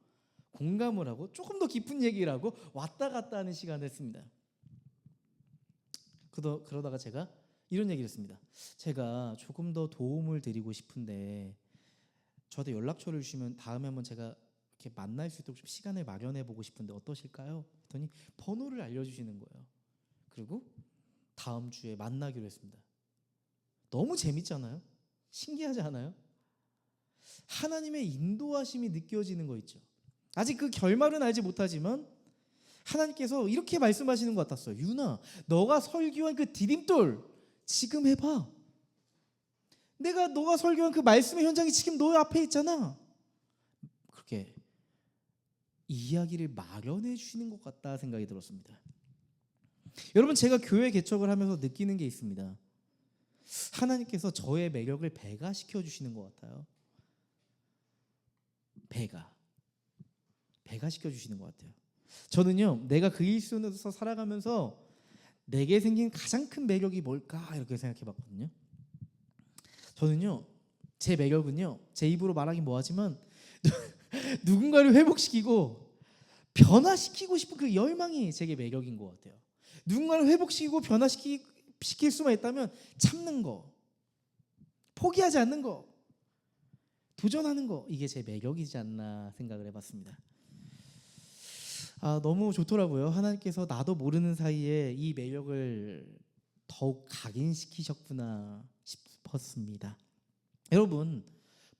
공감을 하고 조금 더 깊은 얘기를 하고 왔다 갔다 하는 시간을 했습니다. 그러다가 제가 이런 얘기를 했습니다. 제가 조금 더 도움을 드리고 싶은데 저한테 연락처를 주시면 다음에 한번 제가 이렇게 만날 수 있도록 좀 시간을 마련해 보고 싶은데 어떠실까요? 했더니 번호를 알려주시는 거예요. 그리고 다음 주에 만나기로 했습니다. 너무 재밌잖아요? 신기하지 않아요? 하나님의 인도하심이 느껴지는 거 있죠. 아직 그 결말은 알지 못하지만 하나님께서 이렇게 말씀하시는 것 같았어요. 유나, 너가 설교한 그 디딤돌 지금 해봐. 너가 설교한 그 말씀의 현장이 지금 너 앞에 있잖아. 그렇게 이야기를 마련해 주시는 것 같다 생각이 들었습니다. 여러분, 제가 교회 개척을 하면서 느끼는 게 있습니다. 하나님께서 저의 매력을 배가시켜 주시는 것 같아요. 배가시켜 주시는 것 같아요. 저는요, 내가 그리스도인으로서 살아가면서 내게 생긴 가장 큰 매력이 뭘까 이렇게 생각해 봤거든요. 저는요, 제 매력은요, 제 입으로 말하긴 뭐하지만 누군가를 회복시키고 변화시키고 싶은 그 열망이 제게 매력인 것 같아요. 누군가를 회복시키고 변화시킬 수만 있다면 참는 거, 포기하지 않는 거, 도전하는 거, 이게 제 매력이지 않나 생각을 해봤습니다. 너무 좋더라고요. 하나님께서 나도 모르는 사이에 이 매력을 더욱 각인시키셨구나 싶었습니다. 여러분,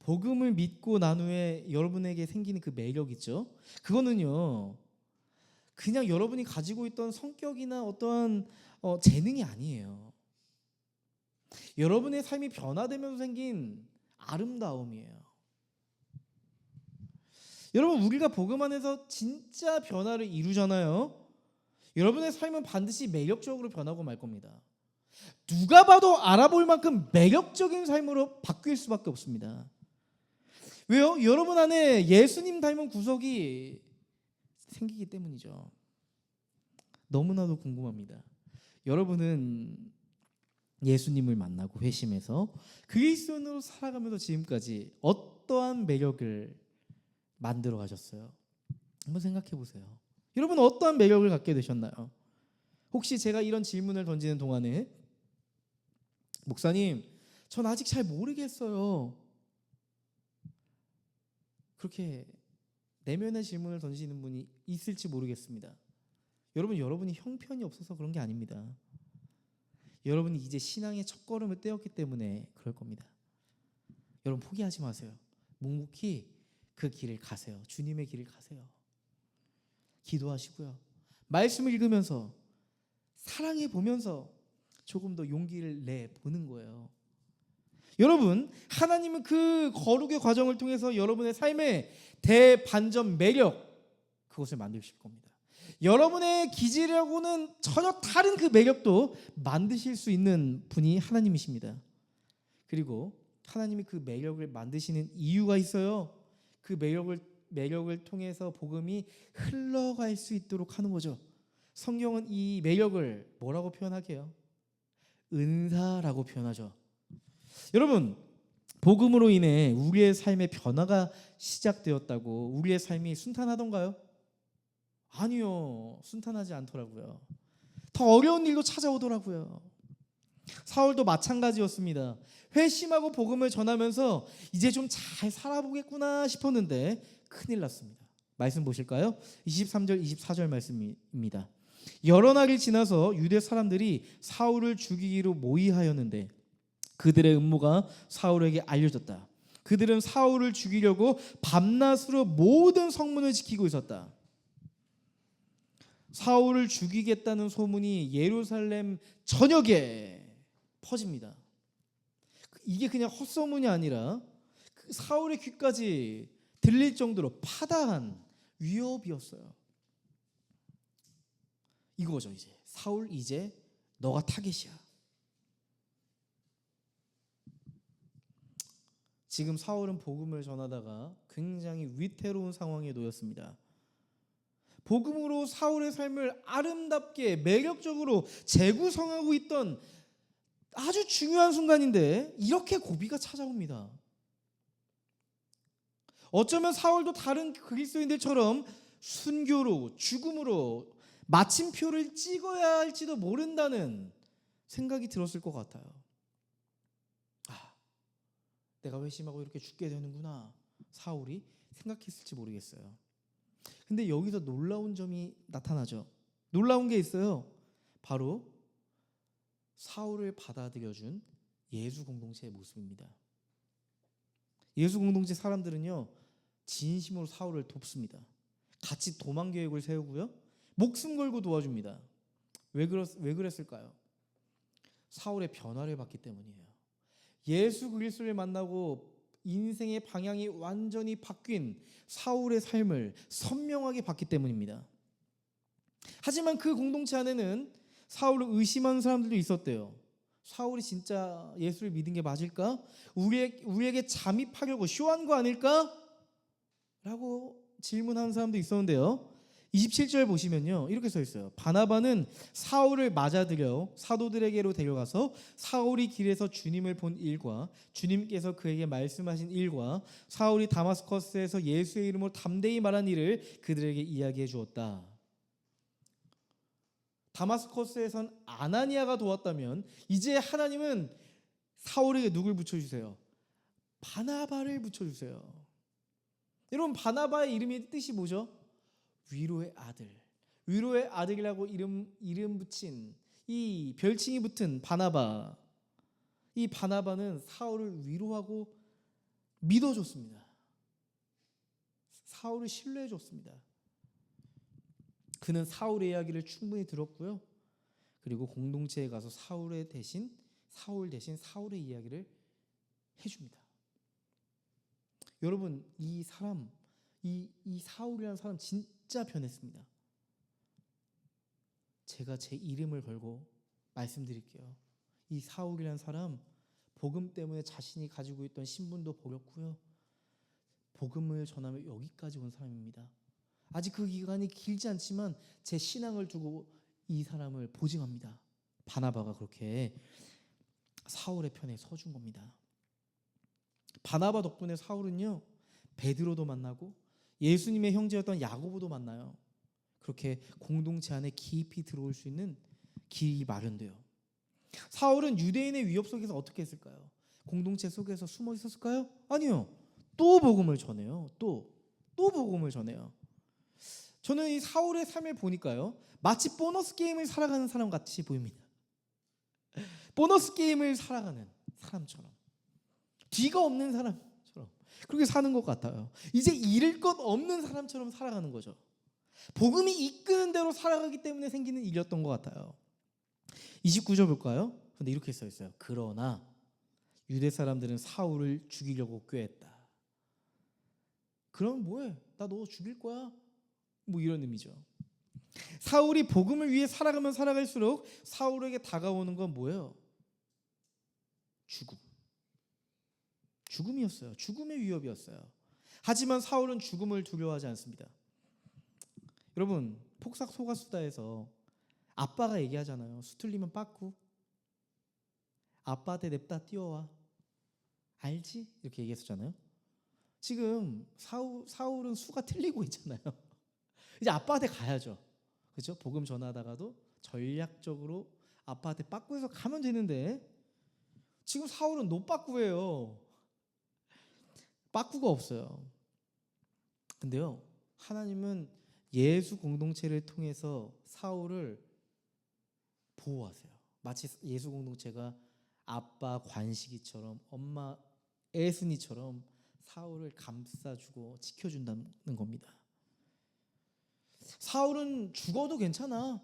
복음을 믿고 난 후에 여러분에게 생기는 그 매력 있죠? 그거는요, 그냥 여러분이 가지고 있던 성격이나 어떠한 재능이 아니에요. 여러분의 삶이 변화되면서 생긴 아름다움이에요. 여러분, 우리가 복음 안에서 진짜 변화를 이루잖아요. 여러분의 삶은 반드시 매력적으로 변하고 말 겁니다. 누가 봐도 알아볼 만큼 매력적인 삶으로 바뀔 수밖에 없습니다. 왜요? 여러분 안에 예수님 닮은 구석이 생기기 때문이죠. 너무나도 궁금합니다. 여러분은 예수님을 만나고 회심해서 그리스도인으로 살아가면서 지금까지 어떠한 매력을 만들어 가셨어요? 한번 생각해 보세요. 여러분, 어떠한 매력을 갖게 되셨나요? 혹시 제가 이런 질문을 던지는 동안에 목사님, 전 아직 잘 모르겠어요, 그렇게 내면의 질문을 던지는 분이 있을지 모르겠습니다. 여러분이 형편이 없어서 그런 게 아닙니다. 여러분이 이제 신앙의 첫걸음을 떼었기 때문에 그럴 겁니다. 여러분, 포기하지 마세요. 묵묵히 그 길을 가세요. 주님의 길을 가세요. 기도하시고요. 말씀을 읽으면서 사랑해 보면서 조금 더 용기를 내보는 거예요. 여러분, 하나님은 그 거룩의 과정을 통해서 여러분의 삶의 대반전 매력, 그것을 만드실 겁니다. 여러분의 기질하고는 전혀 다른 그 매력도 만드실 수 있는 분이 하나님이십니다. 그리고 하나님이 그 매력을 만드시는 이유가 있어요. 그 매력을 통해서 복음이 흘러갈 수 있도록 하는 거죠. 성경은 이 매력을 뭐라고 표현하게요? 은사라고 표현하죠. 여러분, 복음으로 인해 우리의 삶의 변화가 시작되었다고 우리의 삶이 순탄하던가요? 아니요, 순탄하지 않더라고요. 더 어려운 일도 찾아오더라고요. 사울도 마찬가지였습니다. 회심하고 복음을 전하면서 이제 좀 잘 살아보겠구나 싶었는데 큰일 났습니다. 말씀 보실까요? 23절 24절 말씀입니다. 여러 날이 지나서 유대 사람들이 사울을 죽이기로 모의하였는데 그들의 음모가 사울에게 알려졌다. 그들은 사울을 죽이려고 밤낮으로 모든 성문을 지키고 있었다. 사울을 죽이겠다는 소문이 예루살렘 전역에 퍼집니다. 이게 그냥 헛소문이 아니라 그 사울의 귀까지 들릴 정도로 파다한 위협이었어요. 이거죠. 이제 사울, 이제 너가 타겟이야. 지금 사울은 복음을 전하다가 굉장히 위태로운 상황에 놓였습니다. 복음으로 사울의 삶을 아름답게 매력적으로 재구성하고 있던 아주 중요한 순간인데 이렇게 고비가 찾아옵니다. 어쩌면 사울도 다른 그리스도인들처럼 순교로, 죽음으로 마침표를 찍어야 할지도 모른다는 생각이 들었을 것 같아요. 내가 회심하고 이렇게 죽게 되는구나, 사울이 생각했을지 모르겠어요. 근데 여기서 놀라운 점이 나타나죠. 놀라운 게 있어요. 바로 사울을 받아들여준 예수 공동체의 모습입니다. 예수 공동체 사람들은요, 진심으로 사울을 돕습니다. 같이 도망 계획을 세우고요, 목숨 걸고 도와줍니다. 왜 그랬을까요? 사울의 변화를 봤기 때문이에요. 예수 그리스도를 만나고 인생의 방향이 완전히 바뀐 사울의 삶을 선명하게 봤기 때문입니다. 하지만 그 공동체 안에는 사울을 의심하는 사람들도 있었대요. 사울이 진짜 예수를 믿은 게 맞을까? 우리에게 잠입하려고 쇼한 거 아닐까? 라고 질문하는 사람도 있었는데요. 27절 보시면요, 이렇게 써 있어요. 바나바는 사울을 맞아들여 사도들에게로 데려가서 사울이 길에서 주님을 본 일과 주님께서 그에게 말씀하신 일과 사울이 다마스커스에서 예수의 이름으로 담대히 말한 일을 그들에게 이야기해 주었다. 다마스커스에선 아나니아가 도왔다면 이제 하나님은 사울에게 누굴 붙여주세요? 바나바를 붙여주세요. 여러분, 바나바의 이름의 뜻이 뭐죠? 위로의 아들. 위로의 아들이라고 이름 붙인, 이 별칭이 붙은 바나바. 이 바나바는 사울을 위로하고 믿어줬습니다. 사울을 신뢰해줬습니다. 그는 사울의 이야기를 충분히 들었고요, 그리고 공동체에 가서 사울 대신 사울의 이야기를 해줍니다. 여러분, 이 사울이라는 사람 진짜 변했습니다. 제가 제 이름을 걸고 말씀드릴게요. 이 사울이라는 사람, 복음 때문에 자신이 가지고 있던 신분도 버렸고요, 복음을 전하며 여기까지 온 사람입니다. 아직 그 기간이 길지 않지만 제 신앙을 두고 이 사람을 보증합니다. 바나바가 그렇게 사울의 편에 서준 겁니다. 바나바 덕분에 사울은요, 베드로도 만나고 예수님의 형제였던 야고보도 만나요. 그렇게 공동체 안에 깊이 들어올 수 있는 길이 마련돼요. 사울은 유대인의 위협 속에서 어떻게 했을까요? 공동체 속에서 숨어 있었을까요? 아니요. 또 복음을 전해요. 또 복음을 전해요. 저는 이 사울의 삶을 보니까요, 마치 보너스 게임을 살아가는 사람 같이 보입니다. 보너스 게임을 살아가는 사람처럼, 뒤가 없는 사람처럼 그렇게 사는 것 같아요. 이제 잃을 것 없는 사람처럼 살아가는 거죠. 복음이 이끄는 대로 살아가기 때문에 생기는 일이었던 것 같아요. 29절 볼까요? 근데 이렇게 써 있어요. 그러나 유대 사람들은 사울을 죽이려고 꾀했다. 그럼 뭐해? 나 너 죽일 거야? 뭐 이런 의미죠. 사울이 복음을 위해 살아가면 살아갈수록 사울에게 다가오는 건 뭐예요? 죽음이었어요. 죽음의 위협이었어요. 하지만 사울은 죽음을 두려워하지 않습니다. 여러분, 폭삭 소가수다에서 아빠가 얘기하잖아요. 수틀리면 빠꾸. 아빠한테 냅다 뛰어와. 알지? 이렇게 얘기했었잖아요. 지금 사울은 수가 틀리고 있잖아요. 이제 아빠한테 가야죠. 그렇죠? 복음 전하다가도 전략적으로 아빠한테 빠꾸해서 가면 되는데 지금 사울은 노빠꾸예요. 빠꾸가 없어요. 근데요, 하나님은 예수 공동체를 통해서 사울을 보호하세요. 마치 예수 공동체가 아빠 관식이처럼 엄마 애순이처럼 사울을 감싸주고 지켜준다는 겁니다. 사울은 죽어도 괜찮아,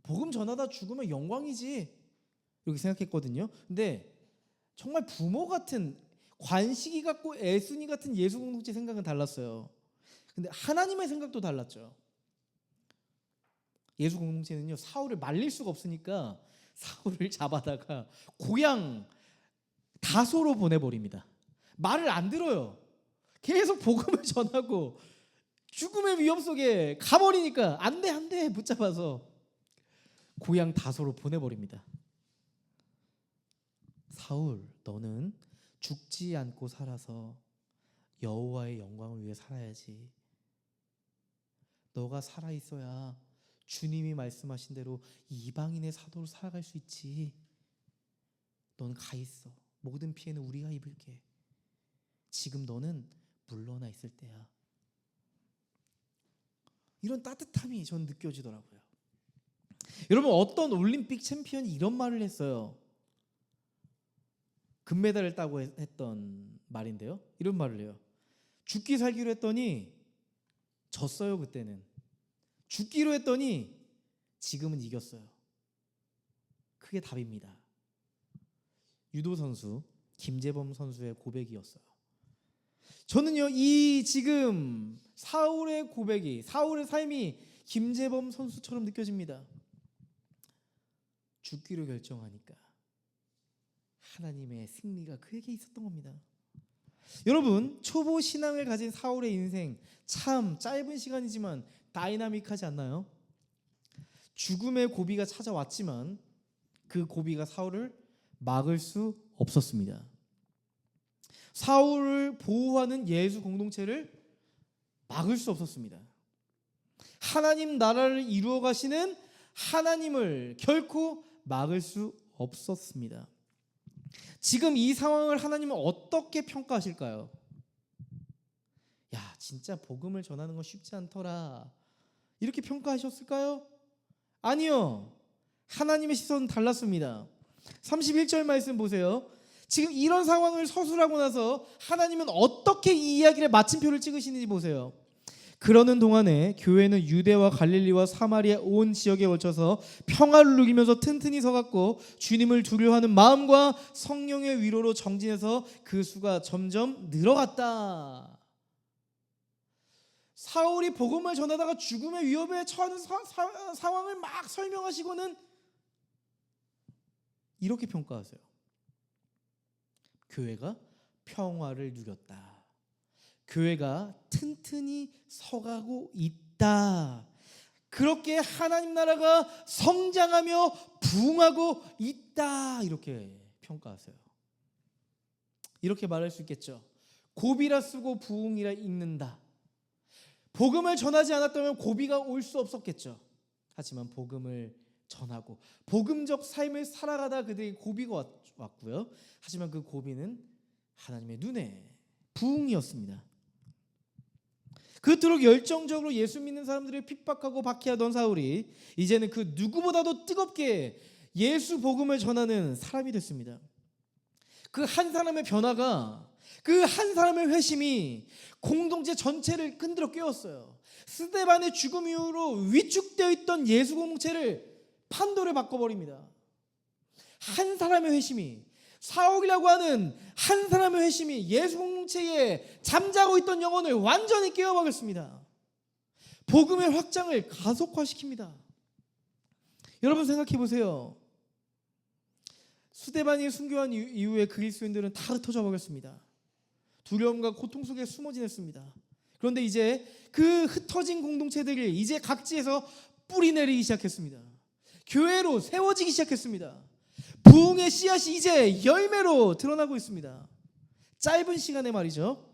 복음 전하다 죽으면 영광이지, 이렇게 생각했거든요. 근데 정말 부모 같은, 관식이 같고 애순이 같은 예수 공동체 생각은 달랐어요. 근데 하나님의 생각도 달랐죠. 예수 공동체는요, 사울을 말릴 수가 없으니까 사울을 잡아다가 고향 다소로 보내버립니다. 말을 안 들어요. 계속 복음을 전하고 죽음의 위험 속에 가버리니까 안돼 붙잡아서 고향 다소로 보내버립니다. 사울, 너는 죽지 않고 살아서 여호와의 영광을 위해 살아야지. 너가 살아있어야 주님이 말씀하신 대로 이방인의 사도로 살아갈 수 있지. 넌 가 있어. 모든 피해는 우리가 입을게. 지금 너는 물러나 있을 때야. 이런 따뜻함이 전 느껴지더라고요. 여러분, 어떤 올림픽 챔피언이 이런 말을 했어요. 금메달을 따고 했던 말인데요, 이런 말을 해요. 죽기 살기로 했더니 졌어요. 그때는 죽기로 했더니 지금은 이겼어요. 그게 답입니다. 유도 선수 김재범 선수의 고백이었어요. 저는요, 이 지금 사울의 고백이, 사울의 삶이 김재범 선수처럼 느껴집니다. 죽기로 결정하니까 하나님의 승리가 그에게 있었던 겁니다. 여러분, 초보 신앙을 가진 사울의 인생, 참 짧은 시간이지만 다이나믹하지 않나요? 죽음의 고비가 찾아왔지만 그 고비가 사울을 막을 수 없었습니다. 사울을 보호하는 예수 공동체를 막을 수 없었습니다. 하나님 나라를 이루어 가시는 하나님을 결코 막을 수 없었습니다. 지금 이 상황을 하나님은 어떻게 평가하실까요? 야, 진짜 복음을 전하는 건 쉽지 않더라, 이렇게 평가하셨을까요? 아니요. 하나님의 시선은 달랐습니다. 31절 말씀 보세요. 지금 이런 상황을 서술하고 나서 하나님은 어떻게 이 이야기를 마침표를 찍으시는지 보세요. 그러는 동안에 교회는 유대와 갈릴리와 사마리아 온 지역에 걸쳐서 평화를 누리면서 튼튼히 서갔고 주님을 두려워하는 마음과 성령의 위로로 정진해서 그 수가 점점 늘어갔다. 사울이 복음을 전하다가 죽음의 위협에 처하는 상황을 막 설명하시고는 이렇게 평가하세요. 교회가 평화를 누렸다. 교회가 튼튼히 서가고 있다. 그렇게 하나님 나라가 성장하며 부흥하고 있다. 이렇게 평가하세요. 이렇게 말할 수 있겠죠. 고비라 쓰고 부흥이라 읽는다. 복음을 전하지 않았다면 고비가 올 수 없었겠죠. 하지만 복음을 전하고 복음적 삶을 살아가다 그들에게 고비가 왔고요. 하지만 그 고비는 하나님의 눈에 부흥이었습니다. 그토록 열정적으로 예수 믿는 사람들을 핍박하고 박해하던 사울이 이제는 그 누구보다도 뜨겁게 예수 복음을 전하는 사람이 됐습니다. 그 한 사람의 변화가, 그 한 사람의 회심이 공동체 전체를 흔들어 깨웠어요. 스데반의 죽음 이후로 위축되어 있던 예수 공동체를 판도를 바꿔버립니다. 한 사람의 회심이, 사울이라고 하는 한 사람의 회심이 예수 공동체에 잠자고 있던 영혼을 완전히 깨워버렸습니다. 복음의 확장을 가속화시킵니다. 여러분 생각해 보세요. 스데반이 순교한 이후에 그리스도인들은 다 흩어져 버렸습니다. 두려움과 고통 속에 숨어 지냈습니다. 그런데 이제 그 흩어진 공동체들이 이제 각지에서 뿌리 내리기 시작했습니다. 교회로 세워지기 시작했습니다. 부흥의 씨앗이 이제 열매로 드러나고 있습니다. 짧은 시간에 말이죠.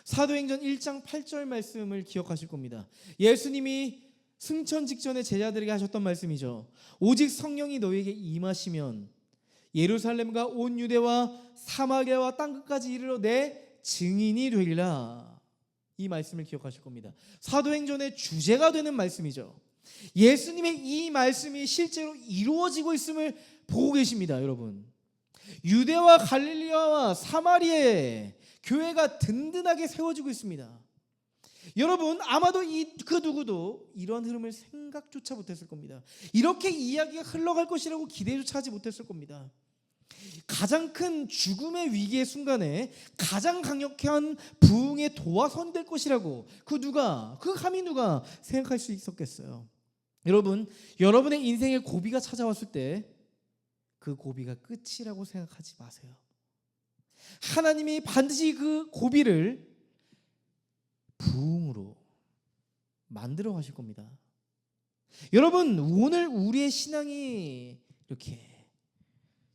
사도행전 1장 8절 말씀을 기억하실 겁니다. 예수님이 승천 직전에 제자들에게 하셨던 말씀이죠. 오직 성령이 너희에게 임하시면 예루살렘과 온 유대와 사마리아와 땅끝까지 이르러 내 증인이 되리라. 이 말씀을 기억하실 겁니다. 사도행전의 주제가 되는 말씀이죠. 예수님의 이 말씀이 실제로 이루어지고 있음을 보고 계십니다. 여러분, 유대와 갈릴리아와 사마리아에 교회가 든든하게 세워지고 있습니다. 여러분, 아마도 그 누구도 이런 흐름을 생각조차 못했을 겁니다. 이렇게 이야기가 흘러갈 것이라고 기대조차 하지 못했을 겁니다. 가장 큰 죽음의 위기의 순간에 가장 강력한 부흥의 도화선이 될 것이라고 그 감히 누가 생각할 수 있었겠어요? 여러분, 여러분의 인생에 고비가 찾아왔을 때 그 고비가 끝이라고 생각하지 마세요. 하나님이 반드시 그 고비를 부흥으로 만들어 가실 겁니다. 여러분, 오늘 우리의 신앙이 이렇게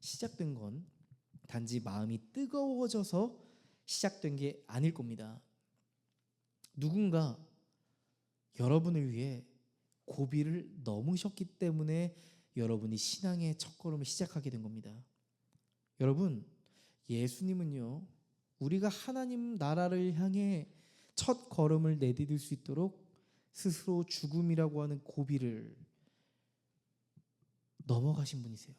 시작된 건 단지 마음이 뜨거워져서 시작된 게 아닐 겁니다. 누군가 여러분을 위해 고비를 넘으셨기 때문에 여러분이 신앙의 첫걸음을 시작하게 된 겁니다. 여러분, 예수님은요, 우리가 하나님 나라를 향해 첫 걸음을 내디딜 수 있도록 스스로 죽음이라고 하는 고비를 넘어가신 분이세요.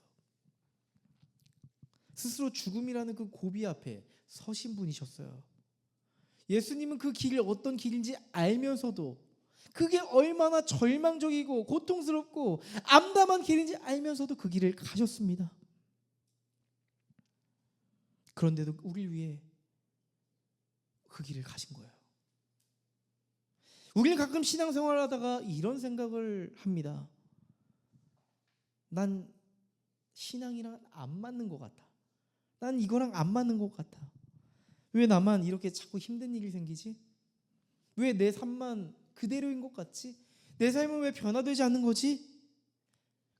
스스로 죽음이라는 그 고비 앞에 서신 분이셨어요. 예수님은 그 길이 어떤 길인지 알면서도, 그게 얼마나 절망적이고 고통스럽고 암담한 길인지 알면서도 그 길을 가셨습니다. 그런데도 우리를 위해 그 길을 가신 거예요. 우리는 가끔 신앙생활을 하다가 이런 생각을 합니다. 난 신앙이랑 안 맞는 것 같아. 난 이거랑 안 맞는 것 같아. 왜 나만 이렇게 자꾸 힘든 일이 생기지? 왜 내 삶만 그대로인 것 같지? 내 삶은 왜 변화되지 않는 거지?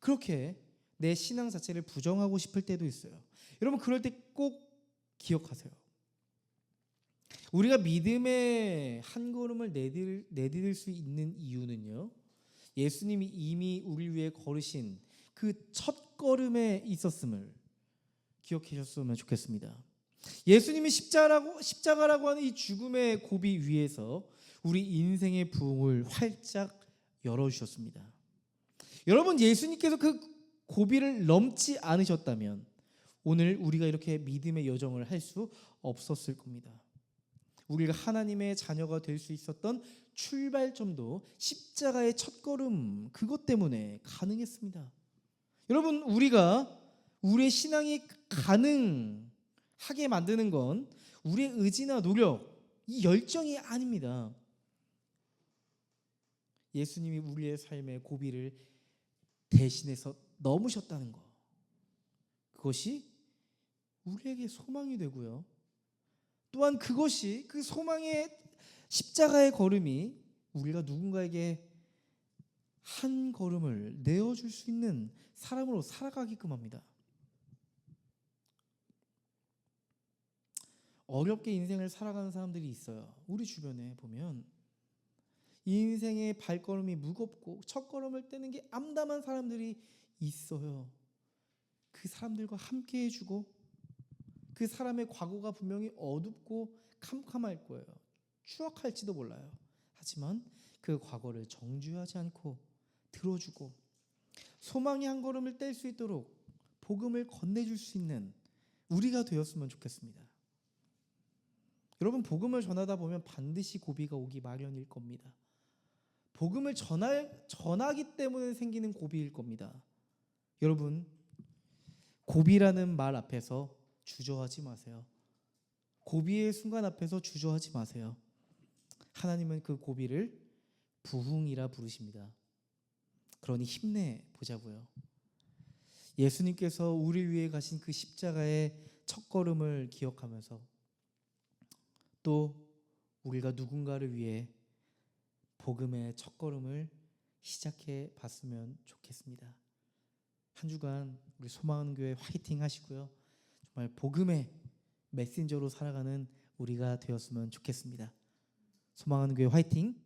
그렇게 내 신앙 자체를 부정하고 싶을 때도 있어요. 여러분, 그럴 때 꼭 기억하세요. 우리가 믿음의 한 걸음을 내디딜 수 있는 이유는요, 예수님이 이미 우리를 위해 걸으신 그 첫 걸음에 있었음을 기억하셨으면 좋겠습니다. 예수님이 십자가라고 하는 이 죽음의 고비 위에서 우리 인생의 부흥을 활짝 열어주셨습니다. 여러분, 예수님께서 그 고비를 넘지 않으셨다면 오늘 우리가 이렇게 믿음의 여정을 할 수 없었을 겁니다. 우리가 하나님의 자녀가 될 수 있었던 출발점도 십자가의 첫걸음, 그것 때문에 가능했습니다. 여러분, 우리의 신앙이 가능하게 만드는 건 우리의 의지나 노력, 이 열정이 아닙니다. 예수님이 우리의 삶의 고비를 대신해서 넘으셨다는 것, 그것이 우리에게 소망이 되고요, 또한 그것이, 그 소망의 십자가의 걸음이 우리가 누군가에게 한 걸음을 내어줄 수 있는 사람으로 살아가게끔 합니다. 어렵게 인생을 살아가는 사람들이 있어요. 우리 주변에 보면 인생의 발걸음이 무겁고 첫걸음을 떼는 게 암담한 사람들이 있어요. 그 사람들과 함께 해주고, 그 사람의 과거가 분명히 어둡고 캄캄할 거예요. 추억할지도 몰라요. 하지만 그 과거를 정죄하지 않고 들어주고 소망의 한 걸음을 뗄 수 있도록 복음을 건네줄 수 있는 우리가 되었으면 좋겠습니다. 여러분, 복음을 전하다 보면 반드시 고비가 오기 마련일 겁니다. 복음을 전하기 때문에 생기는 고비일 겁니다. 여러분, 고비라는 말 앞에서 주저하지 마세요. 고비의 순간 앞에서 주저하지 마세요. 하나님은 그 고비를 부흥이라 부르십니다. 그러니 힘내 보자고요. 예수님께서 우리를 위해 가신 그 십자가의 첫걸음을 기억하면서 또 우리가 누군가를 위해 복음의 첫걸음을 시작해 봤으면 좋겠습니다. 한 주간 우리 소망하는 교회 화이팅 하시고요, 정말 복음의 메신저로 살아가는 우리가 되었으면 좋겠습니다. 소망하는 교회 화이팅!